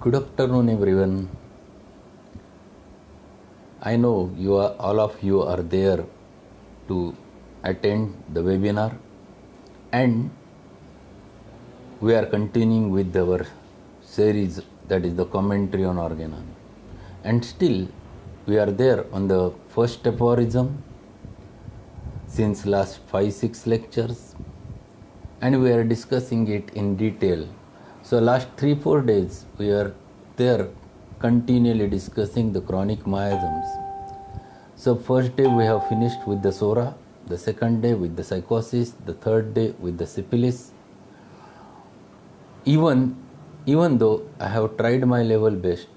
Good afternoon, everyone. I know all of you are there to attend the webinar, and we are continuing with our series, that is the commentary on Organon. And still we are there on the first aphorism since last 5-6 lectures, and we are discussing it in detail. So last 3-4 days we are there continually discussing the chronic miasms. So first day we have finished with the SORA, the second day with the psychosis, the third day with the syphilis. Even though I have tried my level best,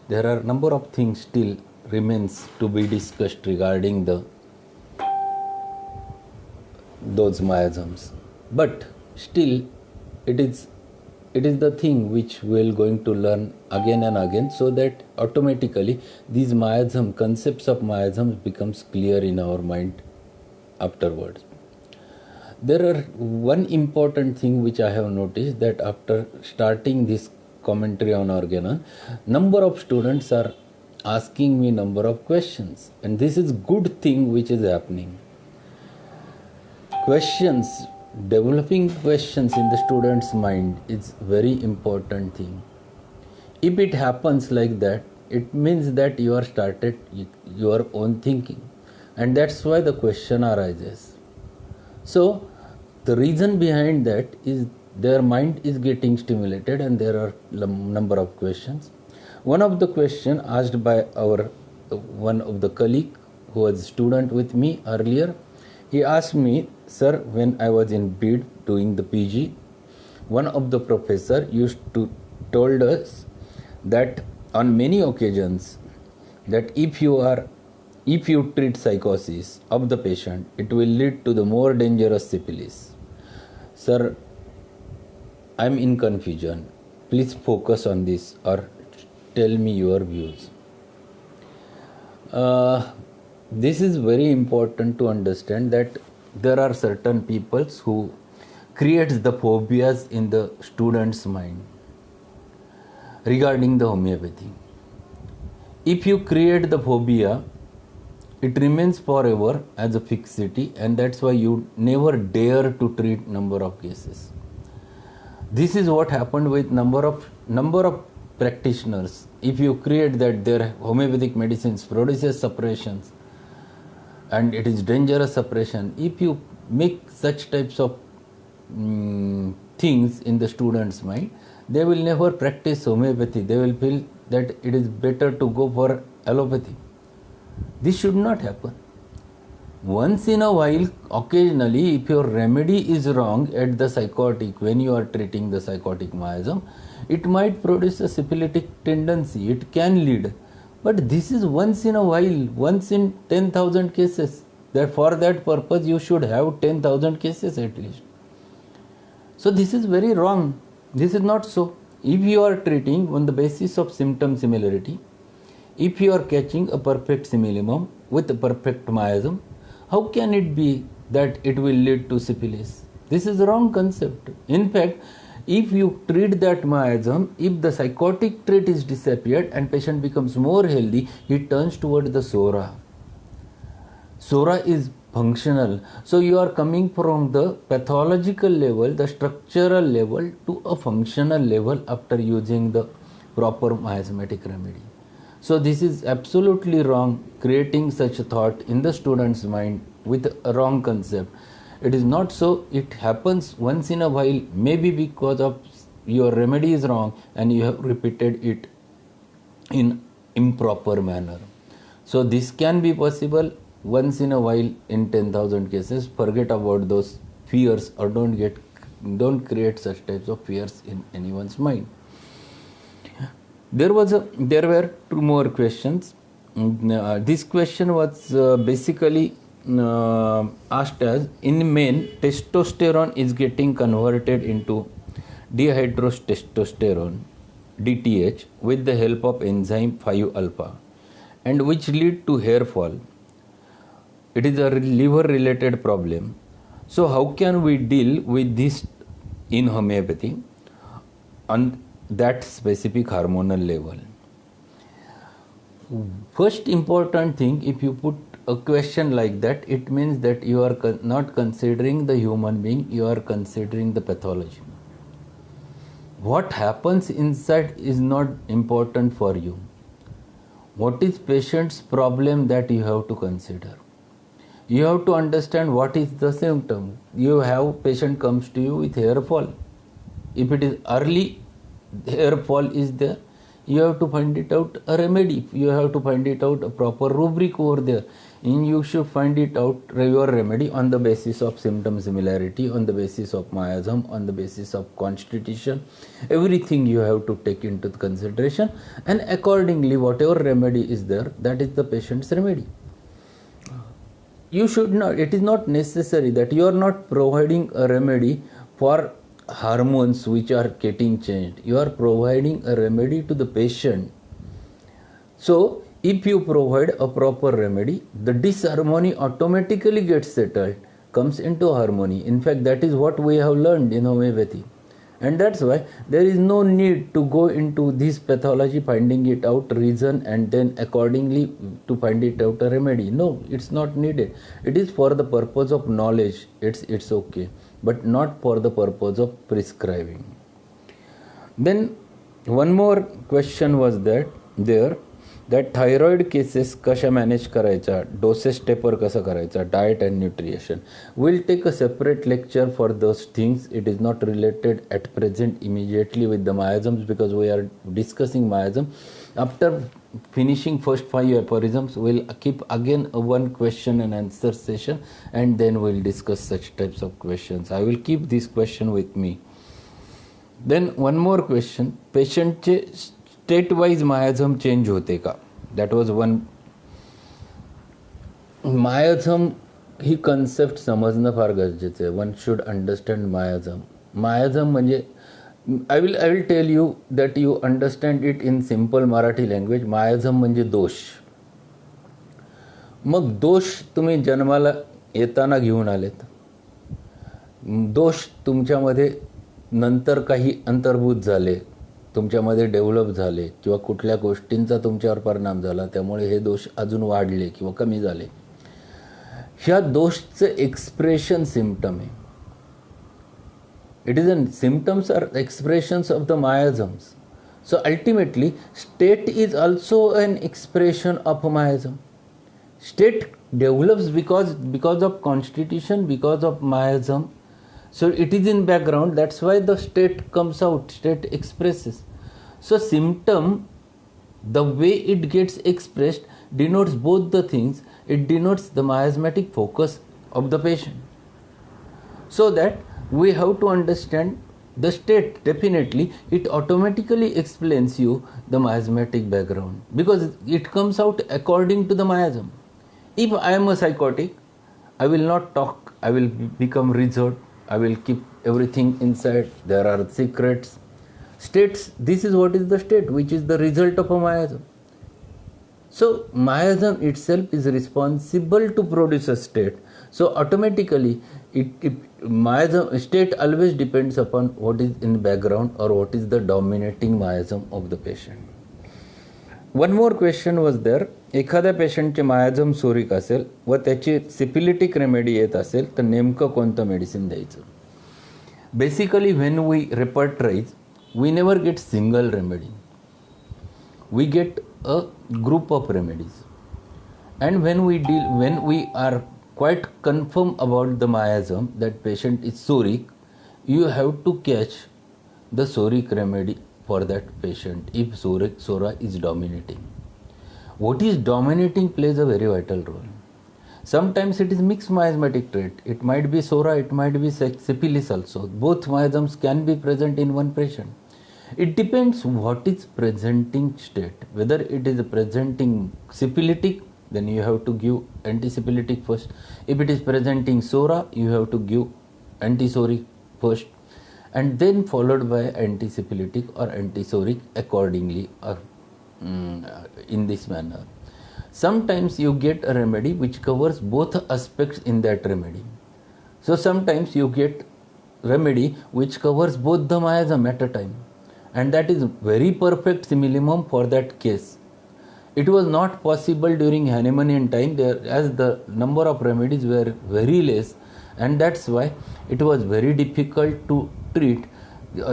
there are a number of things still remains to be discussed regarding those miasms. But still it is the thing which we are going to learn again and again, so that automatically these concepts of miasms becomes clear in our mind afterwards. There are one important thing which I have noticed, that after starting this commentary on Organon, number of students are asking me number of questions, and this is good thing which is happening. Developing questions in the student's mind is very important thing. If it happens like that, it means that you are started your own thinking, and that's why the question arises. So the reason behind that is their mind is getting stimulated, and there are number of questions. One of the question asked by one of the colleague who was a student with me earlier, he asked me, "Sir, when I was in BID doing the PG, one of the professor used to told us that on many occasions that if you treat psychosis of the patient, it will lead to the more dangerous syphilis. Sir, I am in confusion. Please focus on this or tell me your views." This is very important to understand, that there are certain peoples who creates the phobias in the student's mind regarding the homeopathy. If you create the phobia, it remains forever as a fixity, and that's why you never dare to treat number of cases. This is what happened with number of practitioners. If you create that their homeopathic medicines produces suppressions and it is dangerous suppression, if you make such types of things in the student's mind, they will never practice homeopathy. They will feel that it is better to go for allopathy. This should not happen. Once in a while, occasionally, if your remedy is wrong at the psychotic, when you are treating the psychotic miasm, it might produce a syphilitic tendency. It can lead. But this is once in a while, once in 10,000 cases. That for that purpose, you should have 10,000 cases at least. So this is very wrong. This is not so. If you are treating on the basis of symptom similarity, if you are catching a perfect simillimum with a perfect miasm, how can it be that it will lead to syphilis? This is a wrong concept. In fact, if you treat that miasm, if the psychotic trait is disappeared and patient becomes more healthy, he turns toward the SORA. SORA is functional. So you are coming from the pathological level, the structural level, to a functional level after using the proper miasmatic remedy. So this is absolutely wrong, creating such a thought in the student's mind with a wrong concept. It is not so. It happens once in a while, maybe because of your remedy is wrong and you have repeated it in improper manner. So this can be possible once in a while in 10,000 cases. Forget about those fears, or don't create such types of fears in anyone's mind. There were two more questions. This question was basically asked as, in men, testosterone is getting converted into dihydrotestosterone, DTH, with the help of enzyme 5-alpha, and which lead to hair fall. It is a liver related problem. So how can we deal with this in homeopathy? And that specific hormonal level. First important thing, if you put a question like that, it means that you are not considering the human being, you are considering the pathology. What happens inside is not important for you. What is patient's problem that you have to consider? You have to understand what is the symptom. You have patient comes to you with hair fall. If it is early hair fall is there, you have to find it out a remedy. You have to find it out a proper rubric over there. And you should find it out your remedy on the basis of symptom similarity, on the basis of miasm, on the basis of constitution. Everything you have to take into consideration, and accordingly whatever remedy is there, that is the patient's remedy. You should not, it is not necessary that you are not providing a remedy for hormones which are getting changed. You are providing a remedy to the patient. So if you provide a proper remedy, the disharmony automatically gets settled, comes into harmony. In fact, that is what we have learned in homeopathy. And that's why there is no need to go into this pathology, finding it out, reason, and then accordingly to find it out a remedy. No, it's not needed. It is for the purpose of knowledge, it's okay, but not for the purpose of prescribing. Then one more question was that thyroid cases कशा manage करायच्या, doses taper कसं करायचा, diet and nutrition. Will take a separate lecture for those things. It is not related at present immediately with the miasms because we are discussing miasm. After finishing first 5 aphorisms, we'll keep again a one question and answer session, and then we'll discuss such types of questions. I will keep this question with me. Then one more question, patient चे state wise miasm change होते का? That was one. Miasm ही concept समजणं फार गरजेचं आहे. One should understand miasm. Miasm म्हणजे I will tell you that you understand it in simple Marathi language. मायाझम म्हणजे दोष. मग दोष तुम्ही जन्माला येताना घेऊन आलेत. दोष तुमच्यामध्ये नंतर काही अंतर्भूत झाले, तुमच्यामध्ये डेव्हलप झाले, किंवा कुठल्या गोष्टींचा तुमच्यावर परिणाम झाला, त्यामुळे हे दोष अजून वाढले किंवा कमी झाले. ह्या दोषचं एक्सप्रेशन सिम्पटम आहे. It is symptoms are expressions of the miasms. So ultimately, state is also an expression of miasm. State develops because of constitution, because of miasm. So it is in background. That's why the state comes out. State expresses. So symptom, the way it gets expressed, denotes both the things. It denotes the miasmatic focus of the patient. So that we have to understand the state. Definitely it automatically explains you the miasmatic background because it comes out according to the miasm. If I am a psychotic, I will not talk, I will become reserved, I will keep everything inside. There are secrets. States, this is what is the state, which is the result of a miasm. So miasm itself is responsible to produce a state. So automatically miasm state always depends upon what is in background or what is the dominating miasm of the patient. One more question was there. एखाद्या पेशंटचे मायाझम सोरिक असेल व त्याची syphilitic remedy येत असेल तर नेमकं कोणतं medicine द्यायचं? Basically when we repertorize, we never get single remedy. We get a group of remedies, and when we are quite confirm about the miasm that patient is soric, you have to catch the soric remedy for that patient if sora is dominating. What is dominating plays a very vital role. Sometimes it is mixed miasmatic trait. It might be sora, it might be syphilis also. Both miasms can be present in one patient. It depends what is presenting state. Whether it is presenting syphilitic, then you have to give antisyphilitic first. If it is presenting sora, you have to give antisoric first, and then followed by antisyphilitic or antisoric accordingly, in this manner. Sometimes you get a remedy which covers both aspects in that remedy. So sometimes you get remedy which covers both the miasm at a time. and that is very perfect simillimum for that case. It was not possible during Hahnemannian time there, as the number of remedies were very less, and that's why it was very difficult to treat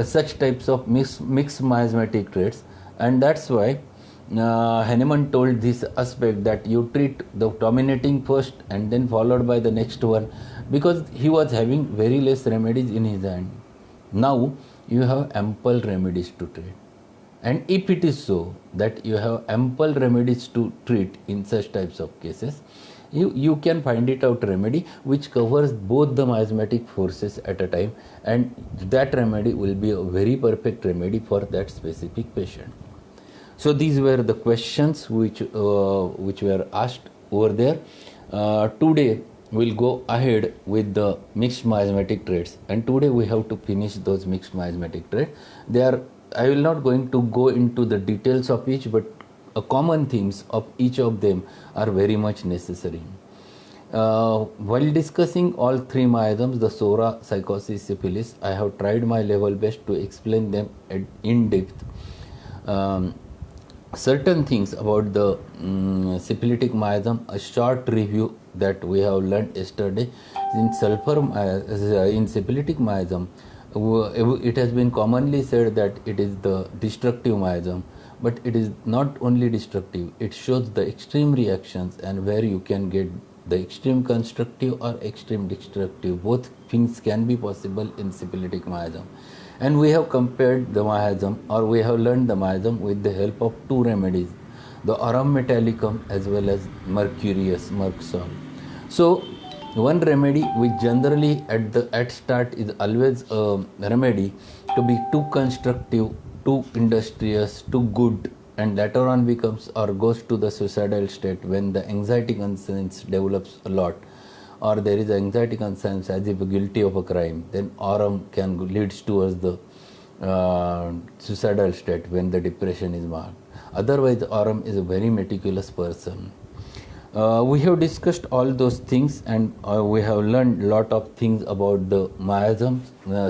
such types of mixed miasmatic traits, and that's why Hahnemann told this aspect that you treat the dominating first and then followed by the next one, because he was having very less remedies in his hand. Now you have ample remedies to treat. And if it is so that you have ample remedies to treat in such types of cases, you can find it out remedy which covers both the miasmatic forces at a time, and that remedy will be a very perfect remedy for that specific patient. So these were the questions which were asked over there. Today we'll go ahead with the mixed miasmatic traits, and today we have to finish those mixed miasmatic traits. I will not going to go into the details of each, but common themes of each of them are very much necessary. While discussing all three miasms, the SORA, psychosis, syphilis, I have tried my level best to explain them in depth. Certain things about the syphilitic miasm, a short review that we have learned yesterday. In syphilitic miasm, it has been commonly said that it is the destructive miasm, but it is not only destructive, it shows the extreme reactions, and where you can get the extreme constructive or extreme destructive. Both things can be possible in syphilitic miasm. And we have compared the miasm, or we have learned the miasm with the help of two remedies, the aurum metallicum as well as mercurius, merc salt. So one remedy which generally at start is always a remedy to be too constructive, too industrious, too good, and later on becomes or goes to the suicidal state when the anxiety concerns develops a lot, or there is anxiety concerns as if guilty of a crime, then aurum can leads towards the suicidal state when the depression is marked. Otherwise, aurum is a very meticulous person. We have discussed all those things, and we have learned a lot of things about the miasm,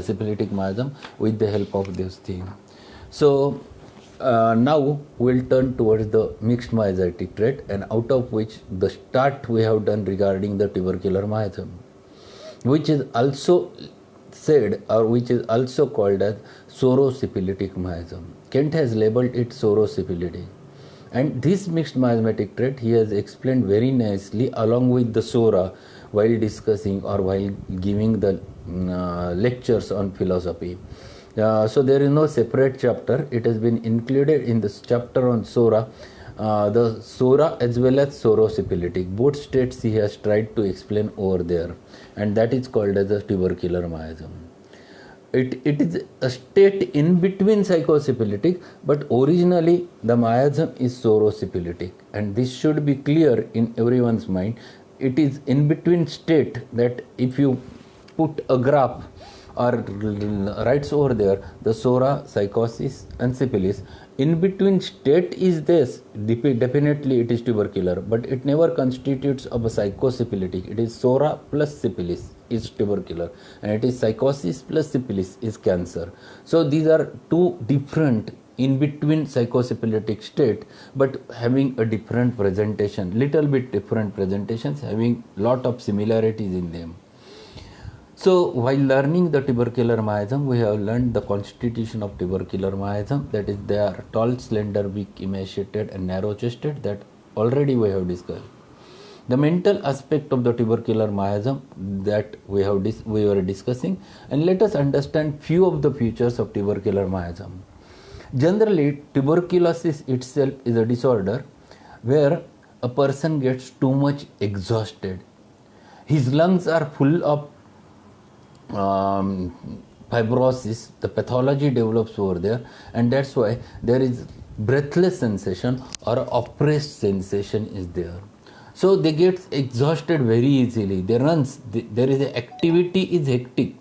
syphilitic miasm, with the help of these things. So now we'll turn towards the mixed miasmatic trait, and out of which the start we have done regarding the tubercular miasm, which is also said, or which is also called as sorosyphilitic miasm. Kent has labeled it sorosyphilitic. And this mixed miasmatic trait he has explained very nicely along with the SORA while discussing or while giving the lectures on philosophy. So there is no separate chapter. It has been included in this chapter on SORA. The SORA as well as sorosyphilitic, both states he has tried to explain over there, and that is called as a tubercular miasm. It is a state in between psychosyphilitic, but originally the miasm is sorosyphilitic, and this should be clear in everyone's mind. It is in between state that if you put a graph or writes over there the SORA, psychosis and syphilis, in between state is this, definitely it is tubercular, but it never constitutes of a psychosyphilitic. It is SORA plus syphilis is tubercular, and it is psychosis plus syphilis is cancer. So these are two different in between psychosyphilitic state, but having a different presentation, little bit different presentations, having lot of similarities in them. So while learning the tubercular miasm, we have learned the constitution of tubercular miasm, that is they are tall, slender, weak, emaciated and narrow chested, that already we have discussed. The mental aspect of the tubercular miasm that we were discussing, and let us understand few of the features of tubercular miasm. Generally, tuberculosis itself is a disorder where a person gets too much exhausted. His lungs are full of fibrosis, the pathology develops over there, and that's why there is breathless sensation or oppressed sensation is there. So they get exhausted very easily. They runs, there is a activity is hectic.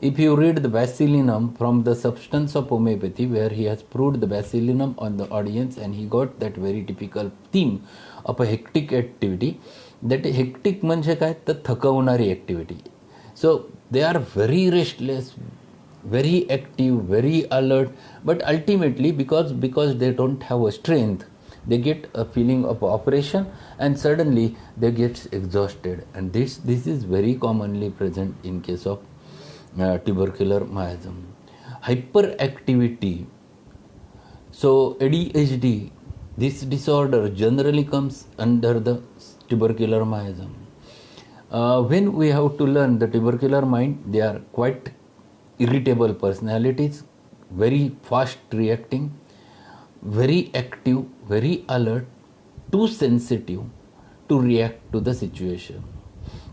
If you read the Basilinum from the Substance of Homeopathy, where he has proved the Basilinum on the audience, and he got that very typical theme of a hectic activity. That hectic म्हणजे काय तर थकवणारी activity. So they are very restless, very active, very alert, but ultimately because they don't have a strength, they get a feeling of operation and suddenly they get exhausted, and this is very commonly present in case of tubercular miasm. Hyperactivity. So ADHD, this disorder generally comes under the tubercular miasm. When we have to learn the tubercular mind, they are quite irritable personalities, very fast reacting, very active, very alert, too sensitive to react to the situation.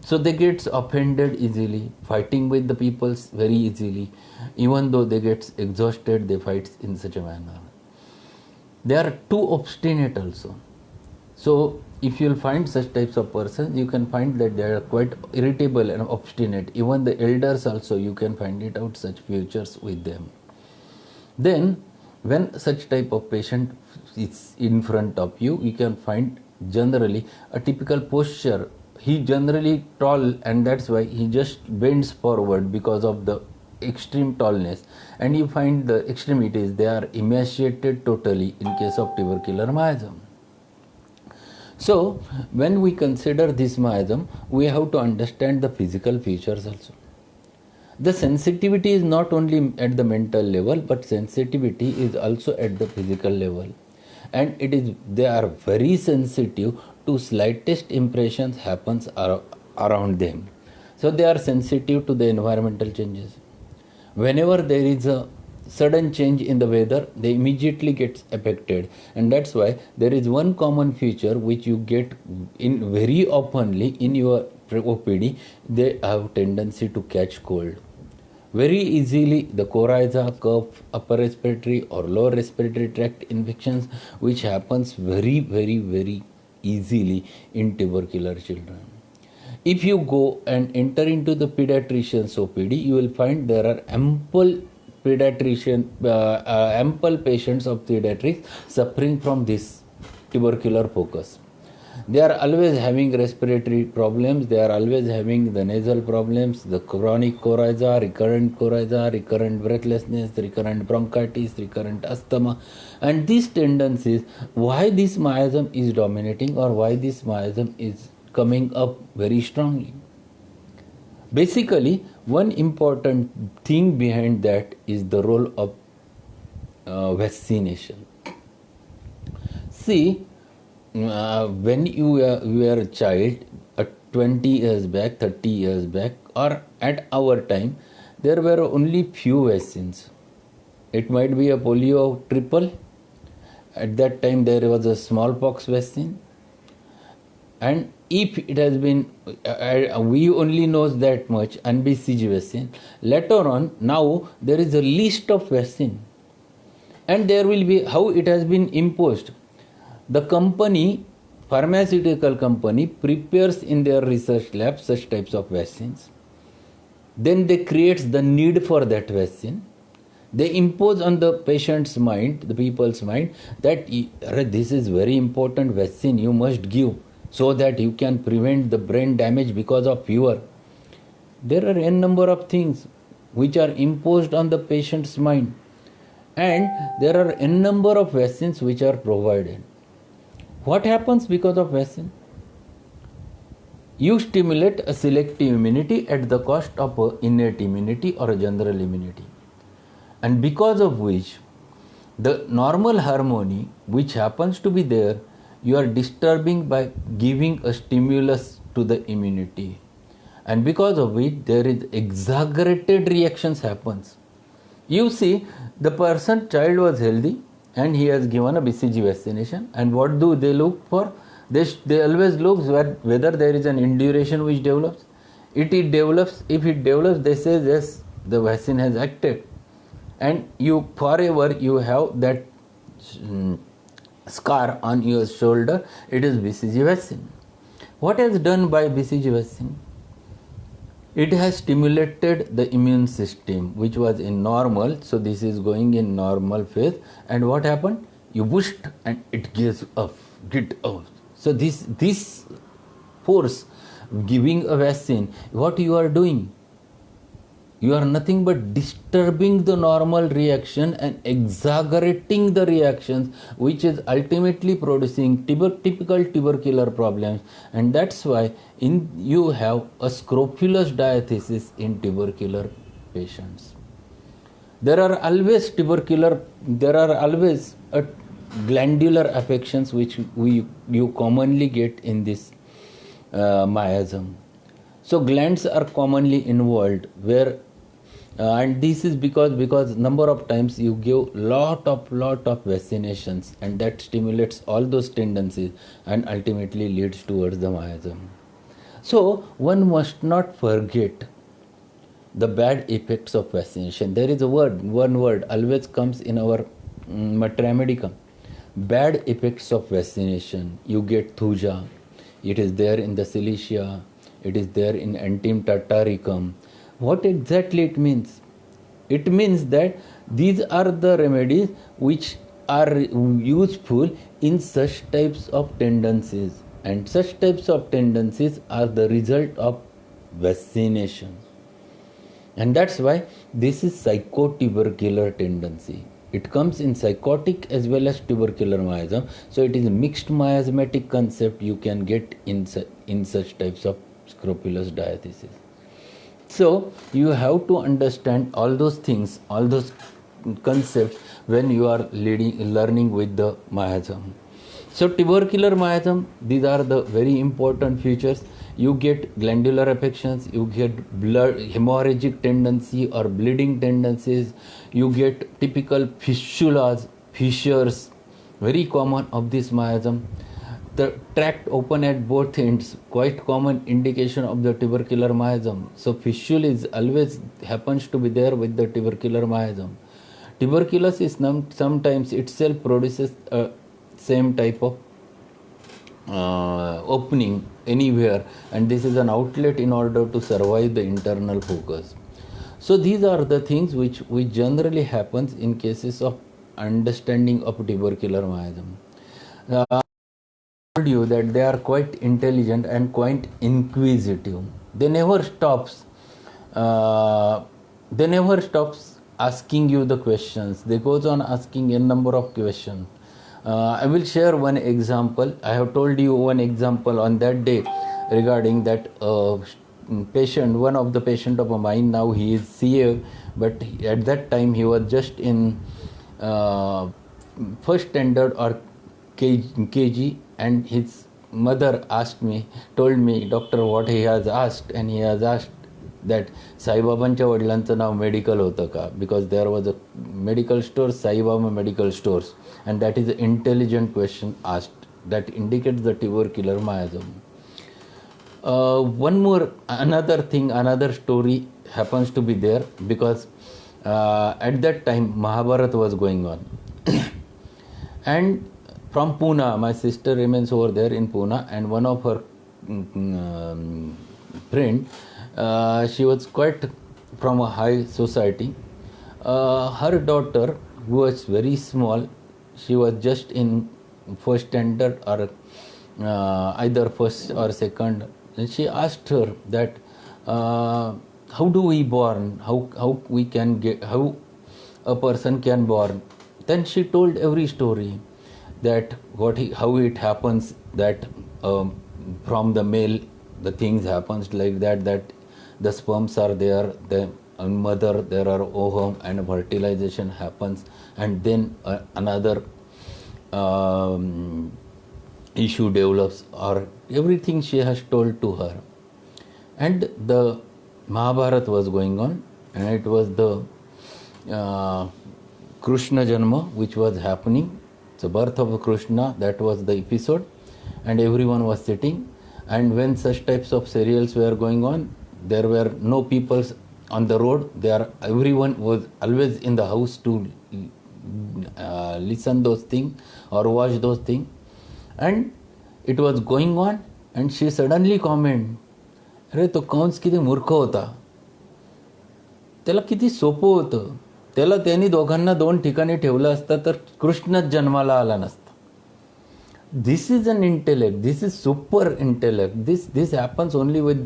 So they get offended easily, fighting with the people very easily. Even though they get exhausted, they fight in such a manner. They are too obstinate also. So if you'll find such types of persons, you can find that they are quite irritable and obstinate. Even the elders also, you can find it out such features with them. Then when such type of patient is in front of you, you can find generally a typical posture. He generally tall, and that's why he just bends forward because of the extreme tallness, and you find the extremities, they are emaciated totally in case of tubercular miasm. So when we consider this miasm, we have to understand the physical features also. The sensitivity is not only at the mental level, but sensitivity is also at the physical level, and they are very sensitive to slightest impressions happens around them. So they are sensitive to the environmental changes. Whenever there is a sudden change in the weather, they immediately get affected, and that's why there is one common feature which you get in very oftenly in your OPD. They have tendency to catch cold very easily. The coryza, cough, upper respiratory or lower respiratory tract infections, which happens very, very, very easily in tubercular children. If you go and enter into the pediatrician's OPD, you will find there are ample patients of pediatrics suffering from this tubercular focus. They are always having respiratory problems, they are always having the nasal problems, the chronic coryza, recurrent breathlessness, recurrent bronchitis, recurrent asthma, and these tendencies, why this miasm is dominating or why this miasm is coming up very strongly. Basically, one important thing behind that is the role of vaccination. See, when you were a child, 20 years back, 30 years back, or at our time, there were only few vaccines. It might be a polio triple. At that time, there was a smallpox vaccine. And if it has been, we only knows that much, and BCG vaccine. Later on, now there is a list of vaccine, and there will be how it has been imposed. The company, pharmaceutical company, prepares in their research lab such types of vaccines. Then they create the need for that vaccine. They impose on the patient's mind, the people's mind, that this is very important vaccine you must give, so that you can prevent the brain damage because of fever. There are n number of things which are imposed on the patient's mind, and there are n number of vaccines which are provided. What happens because of vaccine? You stimulate a selective immunity at the cost of innate immunity or a general immunity, and because of which the normal harmony which happens to be there, you are disturbing by giving a stimulus to the immunity, and because of which there is exaggerated reactions happens. You see, the child was healthy and he has given a BCG vaccination, and what do they look for? They always look whether there is an induration which develops. If it develops, they say yes, the vaccine has acted, and you forever you have that scar on your shoulder. It is BCG vaccine. What has done by BCG vaccine? It has stimulated the immune system which was in normal, so this is going in normal phase, and what happened? You pushed and it gives off, So this force giving a vaccine, what you are doing? You are nothing but disturbing the normal reaction and exaggerating the reactions, which is ultimately producing typical tubercular problems. And that's why you have a scrofulous diathesis in tubercular patients. There are always glandular affections which you commonly get in this miasm. So glands are commonly involved, where and this is because number of times you give lot of vaccinations, and that stimulates all those tendencies and ultimately leads towards the miasm. So one must not forget the bad effects of vaccination. There is one word always comes in our Matra Medicum: bad effects of vaccination. You get thuja, it is there in the Cilicia, it is there in Antim Tartaricum. What exactly it means? It means that these are the remedies which are useful in such types of tendencies, and such types of tendencies are the result of vaccination. And that's why this is psychotubercular tendency. It comes in psychotic as well as tubercular miasm. So it is a mixed miasmatic concept you can get in such types of scrofulous diathesis. So you have to understand all those things, all those concepts when you are learning with the miasm. So tubercular miasm, these are the very important features. You get glandular affections, you get blood hemorrhagic tendency or bleeding tendencies, you get typical fistulas, fissures, very common of this miasm. The tract open at both ends, quite common indication of the tubercular miasm. So fistula is always happens to be there with the tubercular miasm. Tuberculosis sometimes itself produces a same type of opening anywhere, and this is an outlet in order to survive the internal focus. So these are the things which generally happens in cases of understanding of tubercular miasm. I told you that they are quite intelligent and quite inquisitive. They never stops asking you the questions. They goes on asking a number of questions. I will share one example. I have told you one example on that day regarding that patient, one of the patient of mine. Now he is CA, but at that time he was just in first standard or KG, and his mother told me, doctor, what he has asked, and he has asked that साईबाबांच्या वडिलांचं नाव medical होतं का, because there was a medical store, Saibaba medical stores, and that is an intelligent question asked that indicates the tubercular miasm. Another story happens to be there, because at that time Mahabharat was going on and from Pune, my sister remains over there in Pune, and one of her friend, she was quite from a high society. Her daughter, who was very small, she was just in first standard or either first or second, and she asked her that how do we born, how we can get, how a person can born. Then she told every story, that how it happens, that from the male the things happens like that the sperms are there, the mother there are ovum, and fertilization happens, and then another issue develops, or everything she has told to her. And the Mahabharat was going on, and it was the Krishna Janma which was happening. So birth of Krishna, that was the episode, and everyone was sitting. And when such types of serials were going on, there were no people on the road. Everyone was always in the house to listen those things or watch those things. And it was going on, and she suddenly comment, अरे तो कंस किती मूर्ख होता, त्याला किती सोपं होतं, त्याला त्यांनी दोघांना दोन ठिकाणी ठेवलं असतं तर कृष्णच जन्माला आला नसता. This is an intellect, this is super intellect, this happens only with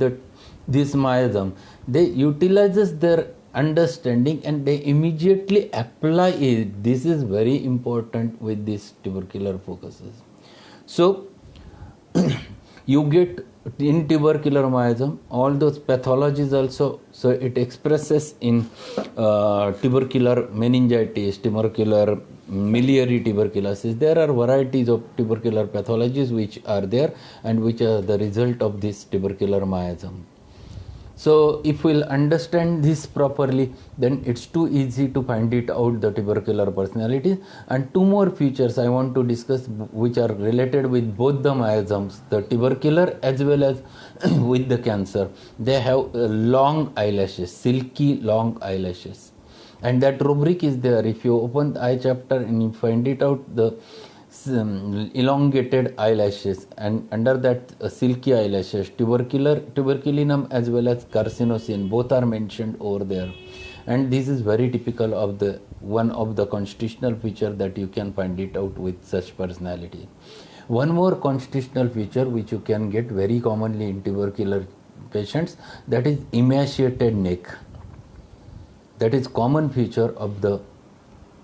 this miasm. They utilizes their understanding and they immediately apply it. This is very important with these tubercular focuses. So you get in tubercular myasm all those pathologies also. So it expresses in tubercular meningitis, tubercular miliary tuberculosis. There are varieties of tubercular pathologies which are there and which are the result of this tubercular myasm. So if we'll understand this properly, then it's too easy to find it out, the tubercular personality. And two more features I want to discuss which are related with both the miasms, the tubercular as well as with the cancer. They have long eyelashes, silky long eyelashes. And that rubric is there. If you open the eye chapter and you find it out, the elongated eyelashes, and under that silky eyelashes, tuberculinum as well as carcinosin, both are mentioned over there. And this is very typical of the one of the constitutional feature that you can find it out with such personality. One more constitutional feature which you can get very commonly in tubercular patients, that is emaciated neck. That is common feature of the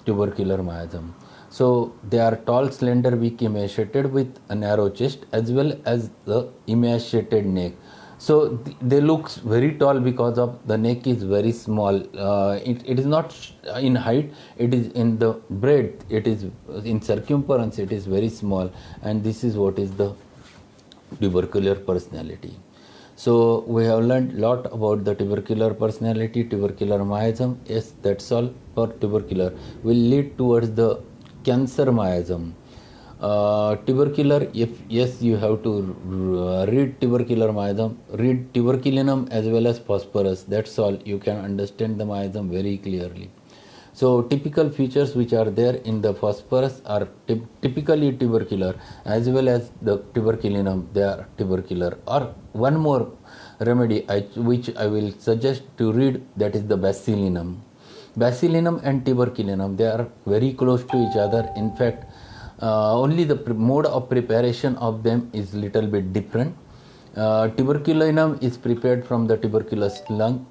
tubercular miasm. So they are tall, slender, weak, emaciated with a narrow chest as well as the emaciated neck. So they look very tall because of the neck is very small. It is not in height, it is in the breadth, it is in circumference, it is very small, and this is what is the tubercular personality. So we have learned lot about the tubercular personality, tubercular miasm. Yes, that's all for tubercular. Will lead towards the cancer miasm. Tubercular, if yes, you have to read tubercular miasm, read tuberculinum as well as phosphorus. That's all. You can understand the miasm very clearly. So typical features which are there in the phosphorus are typically tubercular, as well as the tuberculinum, they are tubercular. Or one more remedy which I will suggest to read, that is the bacillinum. Bacillinum and tuberculinum, they are very close to each other. In fact, only the mode of preparation of them is little bit different. Tuberculinum is prepared from the tuberculous lung,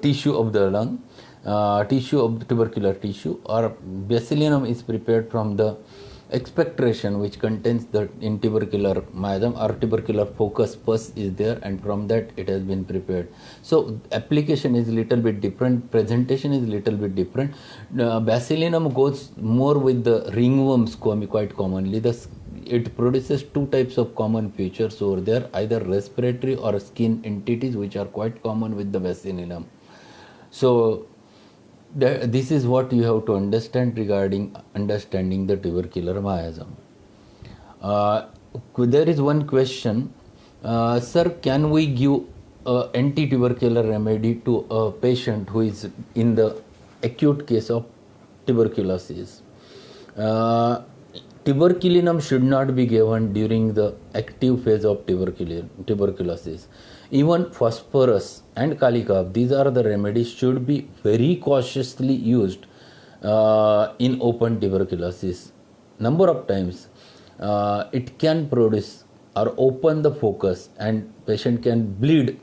tissue of the lung, tissue of the tubercular tissue, or bacillinum is prepared from the expectoration which contains the in tubercular miasm or tubercular focus pus is there, and from that it has been prepared. So application is little bit different, presentation is little bit different. Bacillinum goes more with the ringworms quite commonly. It produces two types of common features over there, either respiratory or skin entities which are quite common with the bacillinum. So this is what you have to understand regarding understanding the tubercular miasm. There is one question, sir, can we give anti-tubercular remedy to a patient who is in the acute case of tuberculosis? Tuberculinum should not be given during the active phase of tuberculosis. Even phosphorus and kalikap, these are the remedies, should be very cautiously used in open tuberculosis. Number of times it can produce or open the focus, and patient can bleed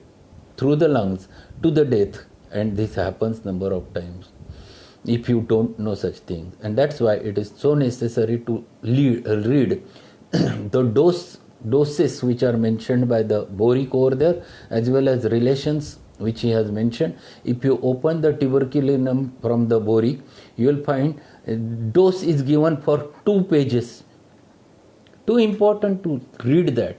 through the lungs to the death, and this happens number of times if you don't know such things. And that's why it is so necessary to read the doses which are mentioned by the Boric over there, as well as relations which he has mentioned. If you open the tuberculinum from the Boric, you will find dose is given for 2 pages. Too important to read that.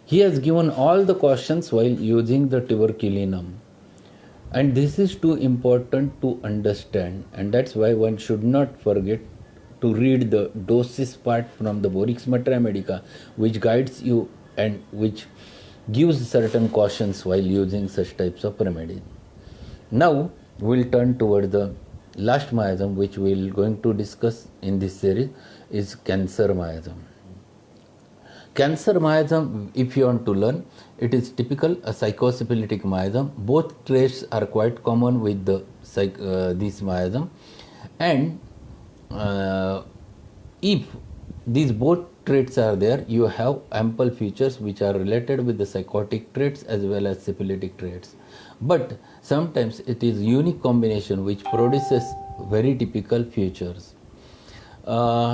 He has given all the cautions while using the tuberculinum. And this is too important to understand, and that's why one should not forget to read the doses part from the Boric's Materia Medica, which guides you and which gives certain cautions while using such types of remedies. Now we'll turn toward the last miasm which we're going to discuss in this series, is cancer miasm. Cancer miasm, if you want to learn, it is typical a psychosyphilitic miasm. Both traits are quite common with the this miasm, and if these both traits are there, you have ample features which are related with the psychotic traits as well as syphilitic traits. But sometimes it is unique combination which produces very typical features.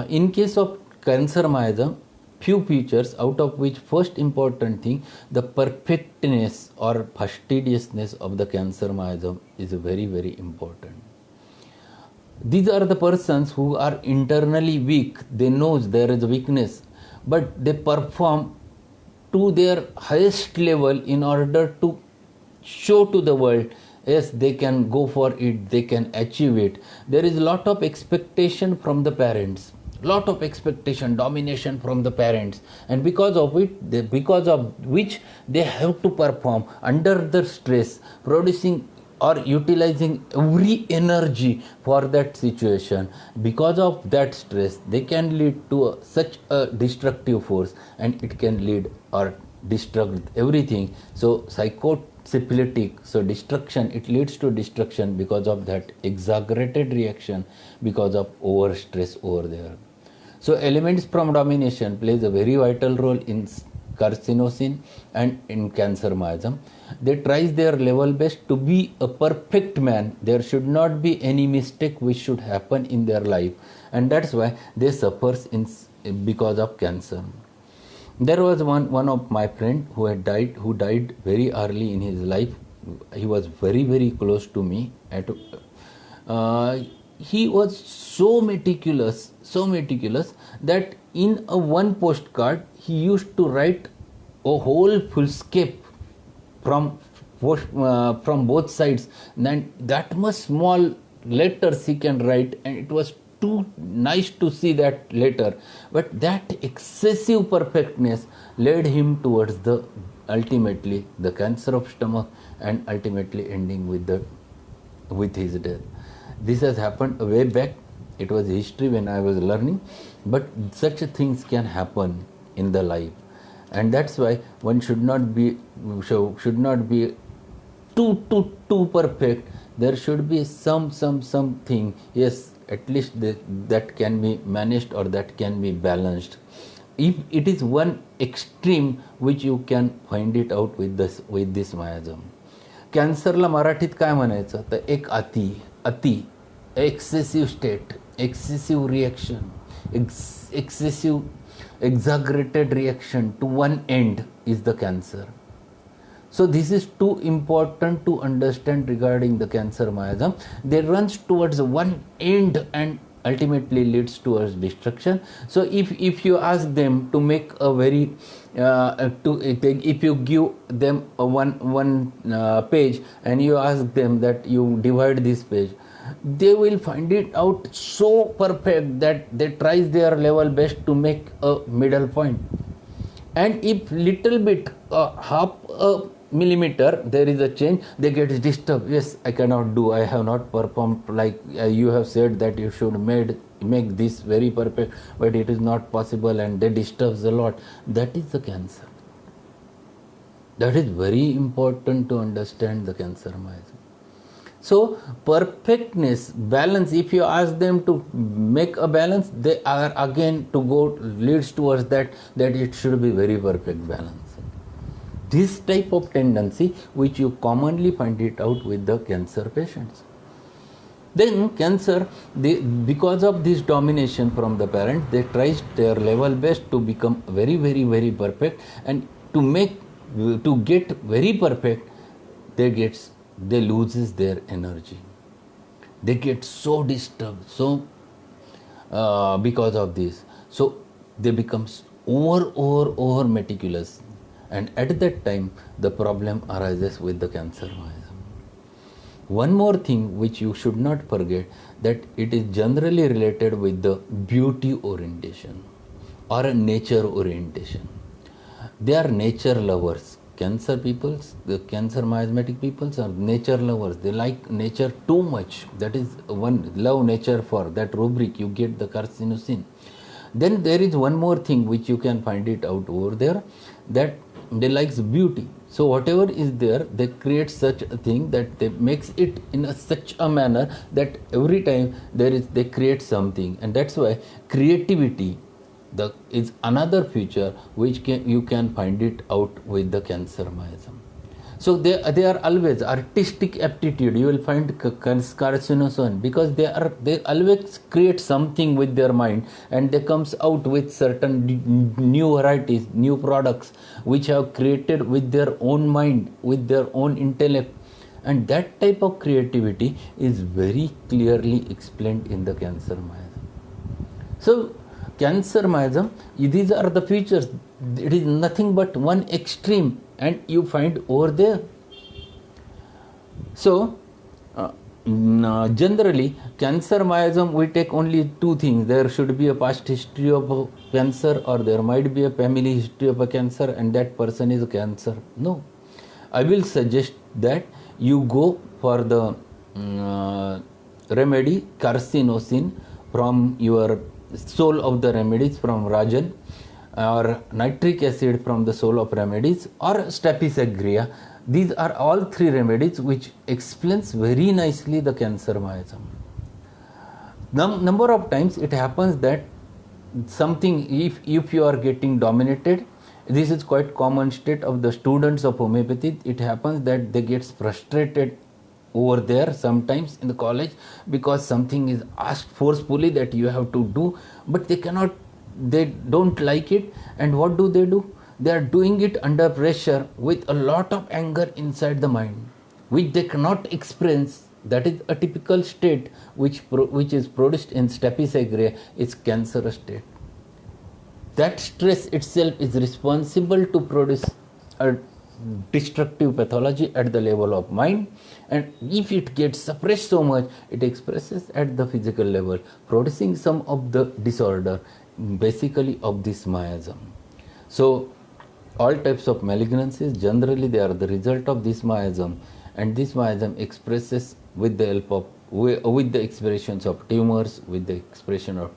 In case of cancer miasm, few features, out of which first important thing, the perfectness or fastidiousness of the cancer miasm is very, very important. These are the persons who are internally weak. They know there is a weakness, but they perform to their highest level in order to show to the world, yes, they can go for it, they can achieve it. There is a lot of expectation from the parents, lot of expectation, domination from the parents, and because of which they have to perform under the stress, producing or utilizing every energy for that situation. Because of that stress, they can lead to such a destructive force, and it can lead or destruct everything. So psychosyphilitic, so destruction, it leads to destruction because of that exaggerated reaction, because of over stress over there. So elements from domination plays a very vital role in carcinosin and in cancer miasm. They try their level best to be a perfect man. There should not be any mistake which should happen in their life, and that's why they suffer because of cancer. There was one of my friend who died very early in his life. He was very, very close to me. He was so meticulous that in a one postcard he used to write a whole fullscape from both sides, and that much small letters he can write, and it was too nice to see that letter. But that excessive perfectness led him towards ultimately the cancer of stomach, and ultimately ending with his death. This has happened way back. It was history when I was learning, but such things can happen in the life, and that's why one should not be too perfect. There should be something, yes, at least that can be managed or that can be balanced. If it is one extreme which you can find it out with this miasm. कॅन्सरला मराठीत काय म्हणायचं तर एक अति excessive state, excessive reaction, excessive exaggerated reaction to one end is the cancer. So this is too important to understand regarding the cancer miasm. They runs towards one end and ultimately leads towards destruction. So if you ask them to make a very if you give them a one page and you ask them that you divide this page, they will find it out so perfect that they try their level best to make a middle point. And if little bit half a millimeter there is a change, they get disturbed. Yes, I cannot do, I have not performed like you have said that you should make this very perfect, but it is not possible, and they disturbs a lot. That is the cancer. That is very important to understand the cancer miasm. So perfectness, balance, if you ask them to make a balance, they are again to go leads towards that it should be very perfect balance. This type of tendency which you commonly find it out with the cancer patients. Then cancer, because of this domination from the parent, they try their level best to become very, very, very perfect, and to get very perfect, they loses their energy. They get so disturbed, because of this. So they become over meticulous, and at that time the problem arises with the cancer miasm. One more thing which you should not forget, that it is generally related with the beauty orientation or a nature orientation. They are nature lovers. Cancer peoples, the cancer miasmatic peoples are nature lovers. They like nature too much. That is one, love nature, for that rubric you get the carcinosin. Then there is one more thing which you can find it out over there, that they likes beauty. So whatever is there, they create such a thing that they makes it in such a manner that every time they create something, and that's why creativity, is another feature which you can find it out with the cancer miasm. So they are always artistic aptitude. You will find carcinoson because they always create something with their mind, and they comes out with certain new varieties, new products which have created with their own mind, with their own intellect, and that type of creativity is very clearly explained in the cancer miasm. So cancer miasm, these are the features. It is nothing but one extreme, and you find over there. So generally cancer miasm, we take only two things. There should be a past history of a cancer, or there might be a family history of a cancer, and that person is a cancer. No, I will suggest that you go for the remedy carcinosin from your soul of the remedies from Rajan, or nitric acid from the soul of remedies, or Stapes agria. These are all three remedies which explains very nicely the cancer miasm. Number of times it happens that something, if you are getting dominated, this is quite common state of the students of homeopathy. It happens that they get frustrated over there sometimes in the college because something is asked forcefully that you have to do, but they don't like it, and what do? They are doing it under pressure with a lot of anger inside the mind, which they cannot express. That is a typical state which is produced in Stapes agria. It's cancerous state. That stress itself is responsible to produce a destructive pathology at the level of mind, and if it gets suppressed so much, it expresses at the physical level, producing some of the disorder basically of this miasm. So all types of malignancies, generally they are the result of this miasm, and this miasm expresses with the help of with the expressions of tumors, with the expression of